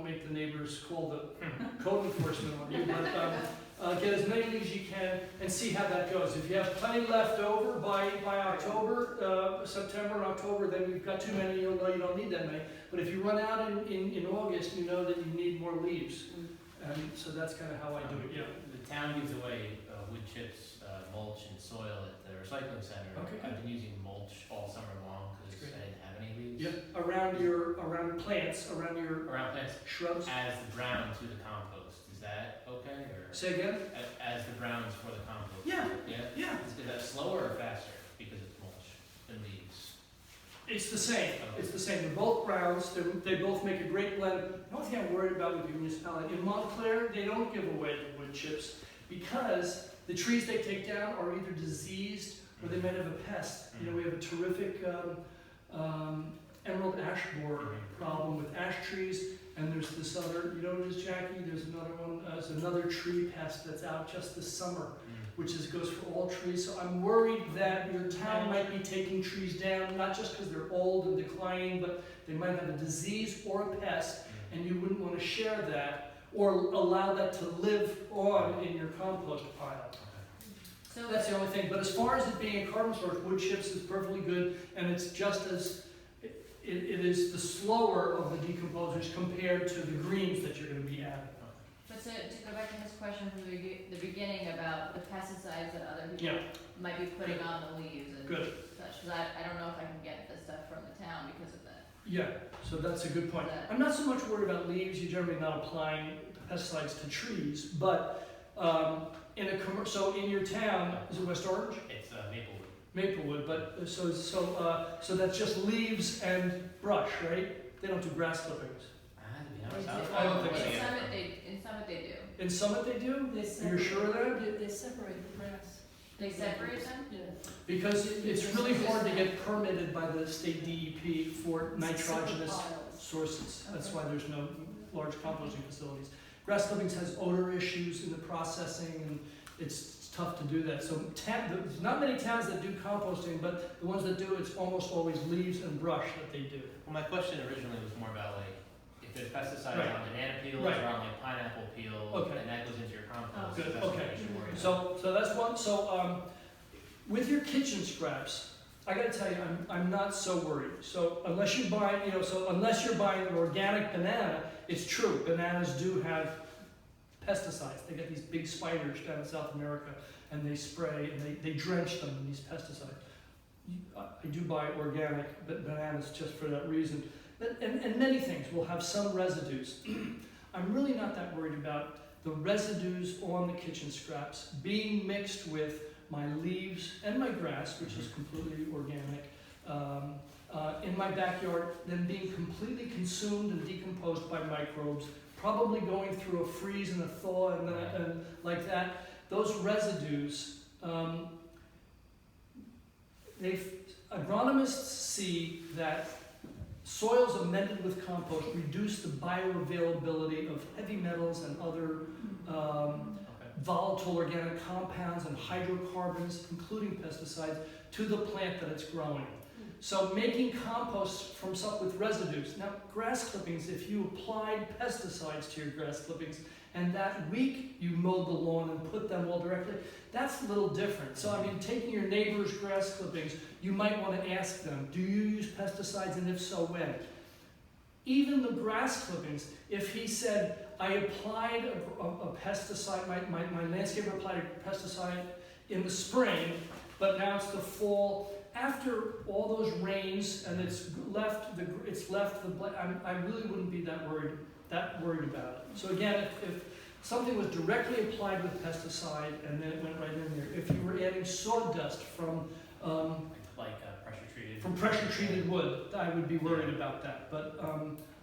B: make the neighbors call the code enforcement on you, but get as many leaves as you can and see how that goes. If you have plenty left over by October, September and October, then you've got too many, you'll know you don't need that many. But if you run out in August, you know that you need more leaves. And so that's kind of how I do it, yeah.
E: The town gives away wood chips, mulch, and soil at the recycling center.
B: Okay.
E: I've been using mulch all summer long because I didn't have any leaves.
B: Yep, around plants, around
E: plants,
B: shrubs.
E: as the ground to the compost. Is that okay, or
B: Say again?
E: as the grounds for the compost?
B: Yeah.
E: Yeah. Is that slower or faster because it's mulch than leaves?
B: It's the same. It's the same. They're both browns. They both make a great blend. The only thing I'm worried about with the municipality, in Montclair, they don't give away the wood chips because the trees they take down are either diseased or they might have a pest. You know, we have a terrific emerald ash borer problem with ash trees, and there's this other, you know what it is, Jackie? There's another one, there's another tree pest that's out just this summer. goes for all trees. So I'm worried that your town might be taking trees down, not just because they're old and declining, but they might have a disease or a pest, and you wouldn't want to share that or allow that to live on in your compost pile.
C: So
B: That's the only thing. But as far as it being a carbon source, wood chips is perfectly good, and it's just as it is the slower of the decomposers compared to the greens that you're going to be adding.
C: But to go back to his question from the beginning about the pesticides that other people
B: Yeah,
C: might be putting on the leaves and
B: good.
C: such, because I don't know if I can get this stuff from the town because of that.
B: Yeah, so that's a good point. I'm not so much worried about leaves. You're generally not applying pesticides to trees, but so in your town, is it West Orange?
E: It's Maplewood.
B: Maplewood, but so that's just leaves and brush, right? They don't do grass clippings.
C: They do.
B: I don't think so.
C: In Summit they do.
B: In Summit they do? You're sure of that?
F: They separate the grass.
C: They separate them?
F: Yeah.
B: Because it's really hard to get permitted by the state DEP for nitrogenous sources. That's why there's no large composting facilities. Grass clippings has odor issues in the processing, and it's tough to do that. So there's not many towns that do composting, but the ones that do, it's almost always leaves and brush that they do.
E: Well, my question originally was more about like, if there's pesticides
B: Right.
E: on banana peels
B: Right.
E: or on like pineapple peels,
B: Okay.
E: and that goes into your compost,
B: Good,
E: that's what
B: okay.
E: you should worry about.
B: So that's one. So with your kitchen scraps, I got to tell you, I'm not so worried. So unless you're buying, unless you're buying an organic banana, it's true. Bananas do have pesticides. They get these big spiders down in South America, and they spray and they drench them in these pesticides. I do buy organic bananas just for that reason. And many things will have some residues. I'm really not that worried about the residues on the kitchen scraps being mixed with my leaves and my grass, which is completely organic, in my backyard, then being completely consumed and decomposed by microbes, probably going through a freeze and a thaw and like that. Those residues, agronomists see that soils amended with compost reduce the bioavailability of heavy metals and other volatile organic compounds and hydrocarbons, including pesticides, to the plant that it's growing. So making compost from stuff with residues. Now, grass clippings, if you applied pesticides to your grass clippings and that week you mowed the lawn and put them all directly, that's a little different. So, I mean, taking your neighbor's grass clippings, you might want to ask them, do you use pesticides, and if so, when? Even the grass clippings, if he said, I applied a pesticide, my landscaper applied a pesticide in the spring, but now it's the fall, after all those rains and it's left I really wouldn't be that worried about it. So again, if something was directly applied with pesticide and then it went right in there, if you were adding sawdust from pressure treated wood, I would be worried about that. But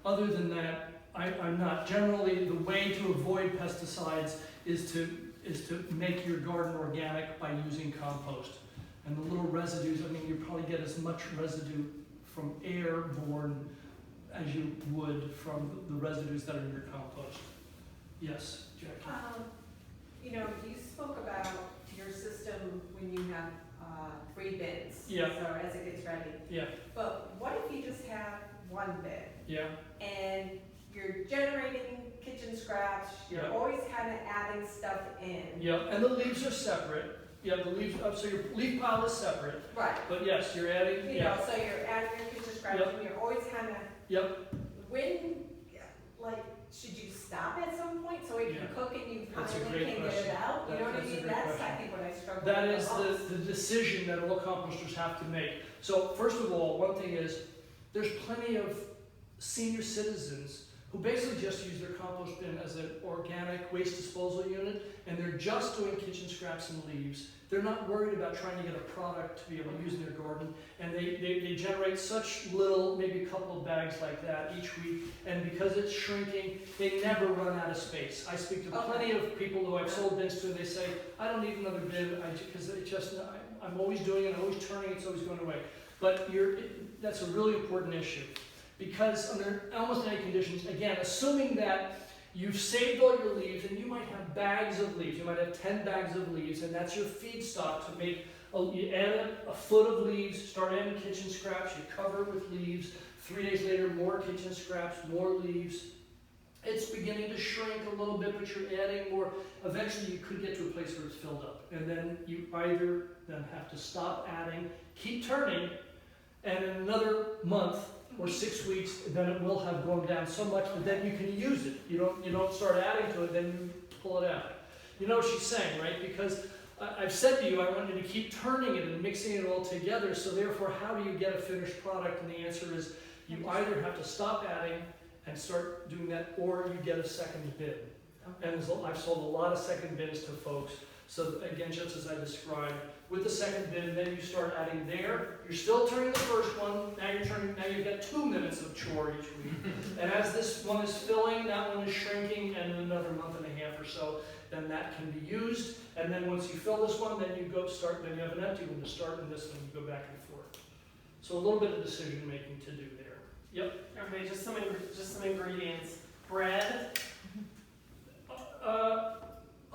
B: other than that, I'm not. Generally, the way to avoid pesticides is to make your garden organic by using compost. And the little residues, I mean, you probably get as much residue from airborne as you would from the residues that are in your compost. Yes, Jackie?
F: You spoke about your system when you have 3 bins.
B: Yeah.
F: So as it gets ready.
B: Yeah.
F: But what if you just have 1 bin?
B: Yeah.
F: And you're generating kitchen scraps, you're
B: Yeah.
F: always kind of adding stuff in.
B: Yeah, and the leaves are separate. Yeah, the leaves, so your leaf pile is separate.
F: Right.
B: But yes, you're adding,
F: You know, so you're adding your kitchen scraps
B: Yep.
F: and you're always kind of,
B: Yep.
F: when, like, should you stop at some point so if you
B: Yeah.
F: cook and you
B: That's a
F: finally
B: great
F: can get
B: question.
F: it out? You know what I
B: That's a
F: mean?
B: great
F: That's, I
B: question.
F: think, what I struggle
B: That
F: with
B: is
F: the most.
B: the decision that all composters have to make. So first of all, one thing is, there's plenty of senior citizens who basically just use their compost bin as an organic waste disposal unit, and they're just doing kitchen scraps and leaves. They're not worried about trying to get a product to be able to use in their garden, and they generate such little, maybe a couple of bags like that each week, and because it's shrinking, they never run out of space. I speak to plenty of people who I've sold bins to, and they say, I don't need another bin, because I'm always doing it, I'm always turning it, it's always going away. But that's a really important issue, because under almost any conditions, again, assuming that You've saved all your leaves, and you might have bags of leaves. You might have 10 bags of leaves, and that's your feedstock to make. You add a foot of leaves, start adding kitchen scraps, you cover it with leaves. 3 days later, more kitchen scraps, more leaves. It's beginning to shrink a little bit, but you're adding more. Eventually, you could get to a place where it's filled up. And then you either then have to stop adding, keep turning, and in another month or 6 weeks, then it will have gone down so much that then you can use it. You don't start adding to it, then you pull it out. You know what she's saying, right? Because I've said to you, I want you to keep turning it and mixing it all together, so therefore, how do you get a finished product? And the answer is, you either have to stop adding and start doing that, or you get a second bin. And I've sold a lot of second bins to folks. So again, just as I described, with the second bin, then you start adding there. You're still turning the first one. Now you've got 2 minutes of chore each week. And as this one is filling, that one is shrinking, and in another month and a half or so, then that can be used. And then once you fill this one, then you then you have an empty one to start, and this one you go back and forth. So a little bit of decision making to do there. Yep.
H: Okay, just some ingredients. Bread.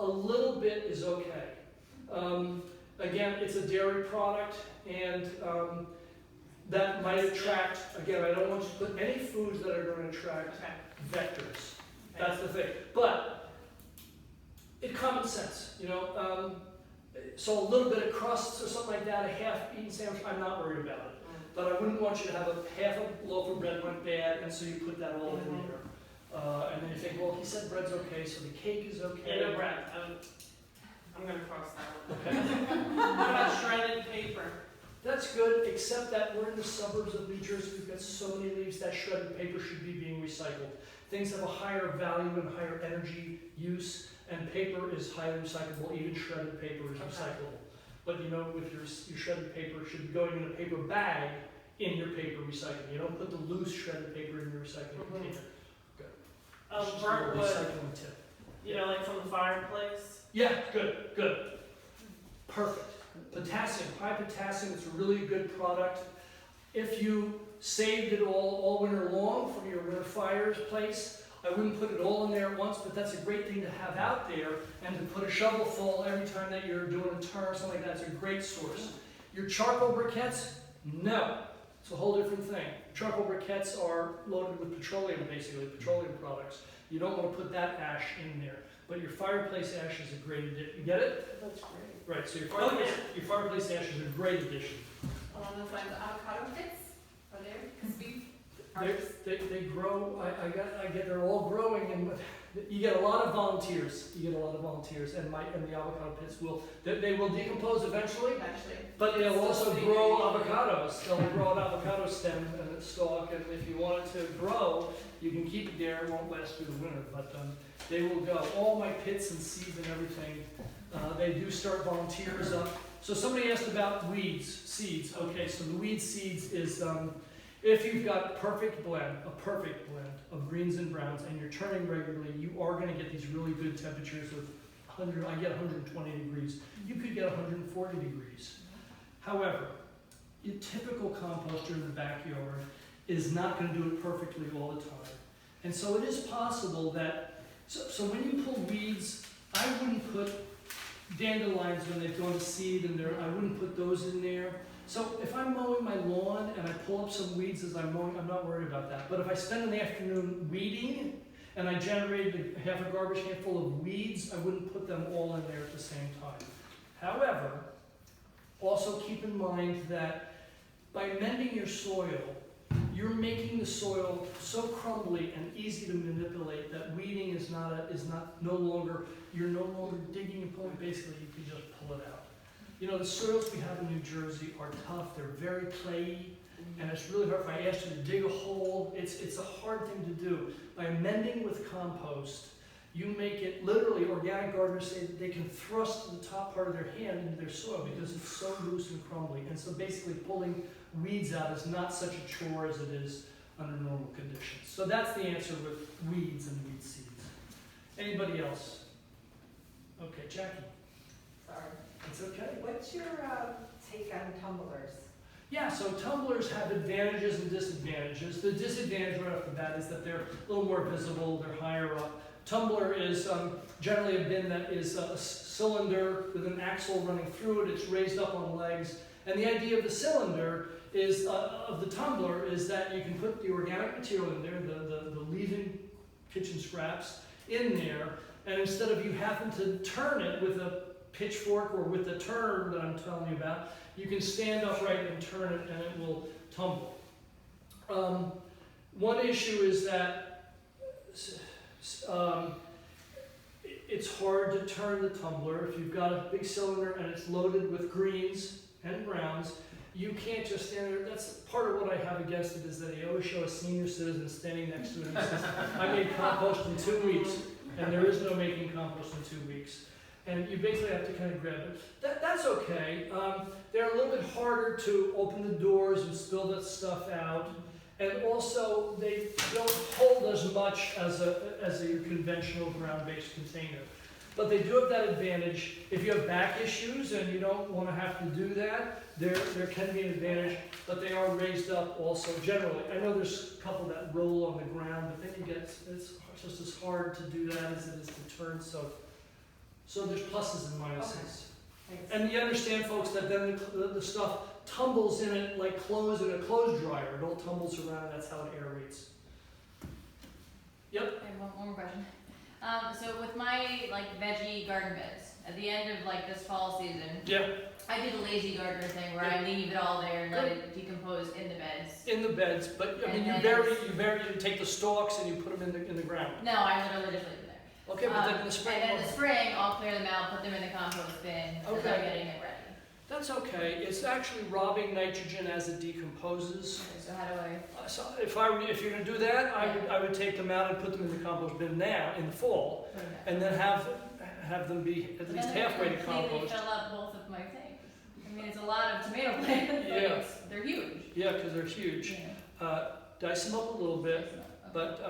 B: A little bit is okay. Again, it's a dairy product, and that might attract, again, I don't want you to put any foods that are going to attract vectors. That's the thing. But it's common sense, you know. So a little bit of crust or something like that, a half-eaten sandwich, I'm not worried about it. But I wouldn't want you to have half a loaf of bread went bad, and so you put that all in there. And then you think, well, he said bread's okay, so the cake is okay.
H: Yeah, no bread. I'm going to cross that one. Okay. What about shredded paper?
B: That's good, except that we're in the suburbs of New Jersey. We've got so many leaves that shredded paper should be being recycled. Things have a higher value and higher energy use, and paper is highly recyclable. Even shredded paper is recyclable. But you know, with your shredded paper, it should be going in a paper bag in your paper recycling. You don't put the loose shredded paper in your recycling container. Good.
H: Burnt wood.
B: Recycling tip.
H: You know, like from the fireplace.
B: Yeah, good. Perfect. Potassium, high potassium, it's a really good product. If you saved it all winter long from your winter fireplace, I wouldn't put it all in there at once, but that's a great thing to have out there, and to put a shovel full every time that you're doing a turn or something like that is a great source. Your charcoal briquettes, no. It's a whole different thing. Charcoal briquettes are loaded with petroleum, basically, petroleum products. You don't want to put that ash in there. But your fireplace ash is a great addition. You get it?
H: That's great.
B: Right, so your fireplace ash is a great addition.
A: Along those lines, avocado pits, are there? Because
B: They grow, they're all growing, and you get a lot of volunteers. And the avocado pits they will decompose eventually, but they'll also grow avocados. They'll grow an avocado stem and a stalk, and if you want it to grow, you can keep it there. It won't last through the winter, but they will go. All my pits and seeds and everything, they do start volunteers up. So somebody asked about seeds. Okay, so the weed seeds is, if you've got a perfect blend of greens and browns, and you're turning regularly, you are going to get these really good temperatures of I get 120 degrees. You could get 140 degrees. However, a typical composter in the backyard is not going to do it perfectly all the time. And so it is possible that, so when you pull weeds, I wouldn't put dandelions when they've gone to seed, and I wouldn't put those in there. So if I'm mowing my lawn and I pull up some weeds as I'm mowing, I'm not worried about that. But if I spend an afternoon weeding and I generated half a garbage can full of weeds, I wouldn't put them all in there at the same time. However, also keep in mind that by mending your soil, you're making the soil so crumbly and easy to manipulate that weeding you're no longer digging and pulling. Basically, you can just pull it out. You know, the soils we have in New Jersey are tough. They're very clayey, and it's really hard. If I asked you to dig a hole, it's a hard thing to do. By amending with compost, you make it literally, organic gardeners say that they can thrust the top part of their hand into their soil because it's so loose and crumbly. And so basically pulling weeds out is not such a chore as it is under normal conditions. So that's the answer with weeds and weed seeds. Anybody else? Okay, Jackie.
F: Sorry.
B: It's okay.
F: What's your take on tumblers?
B: Yeah, so tumblers have advantages and disadvantages. The disadvantage right off the bat is that they're a little more visible, they're higher up. tumbler is generally a bin that is a cylinder with an axle running through it. It's raised up on legs. And the idea of the cylinder is, of the tumbler, is that you can put the organic material in there, the leaving kitchen scraps in there, and instead of you having to turn it with a pitchfork or with the turn that I'm telling you about, you can stand upright and turn it and it will tumble. One issue is that it's hard to turn the tumbler. If you've got a big cylinder and it's loaded with greens and browns, you can't just stand there. That's part of what I have against it, is that they always show a senior citizen standing next to it and says, I made compost in 2 weeks, and there is no making compost in 2 weeks. And you basically have to kind of grab it. That's okay. They're a little bit harder to open the doors and spill that stuff out. And also, they don't hold as much as a conventional ground-based container. But they do have that advantage. If you have back issues and you don't want to have to do that, there can be an advantage, but they are raised up also generally. I know there's a couple that roll on the ground, but then it's just as hard to do that as it is to turn. So there's pluses and minuses.
F: Okay.
B: And you understand, folks, that then the stuff tumbles in it like clothes in a clothes dryer. It all tumbles around, and that's how it aerates. Yep.
C: I have one more question. So with my veggie garden beds, at the end of this fall season,
B: Yeah.
C: I do the lazy gardener thing where I leave it all there and let it decompose in the beds.
B: In the beds, but I mean,
C: And
B: you take the stalks and you put them in the ground.
C: No, I literally just leave it there.
B: Okay, but then in the spring.
C: And then in the spring, I'll clear them out, put them in the compost bin as
B: Okay.
C: I'm getting it ready.
B: That's okay. It's actually robbing nitrogen as it decomposes.
C: Okay, so how do I?
B: So if you're going to do that, I would take them out and put them in the compost bin now in the fall,
C: Put them
B: and then have them be at least halfway to
C: completely
B: compost.
C: fill up both of my things. I mean, it's a lot of tomato plants.
B: Yeah.
C: They're huge.
B: Yeah, because they're huge.
C: Yeah.
B: Dice them up a little bit, but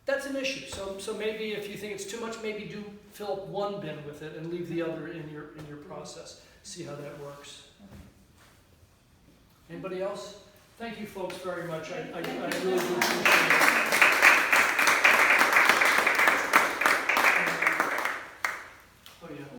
B: that's an issue. So maybe if you think it's too much, maybe do fill up one bin with it and leave the other in your process. See how that works. Anybody else? Thank you folks very much. I really do appreciate it.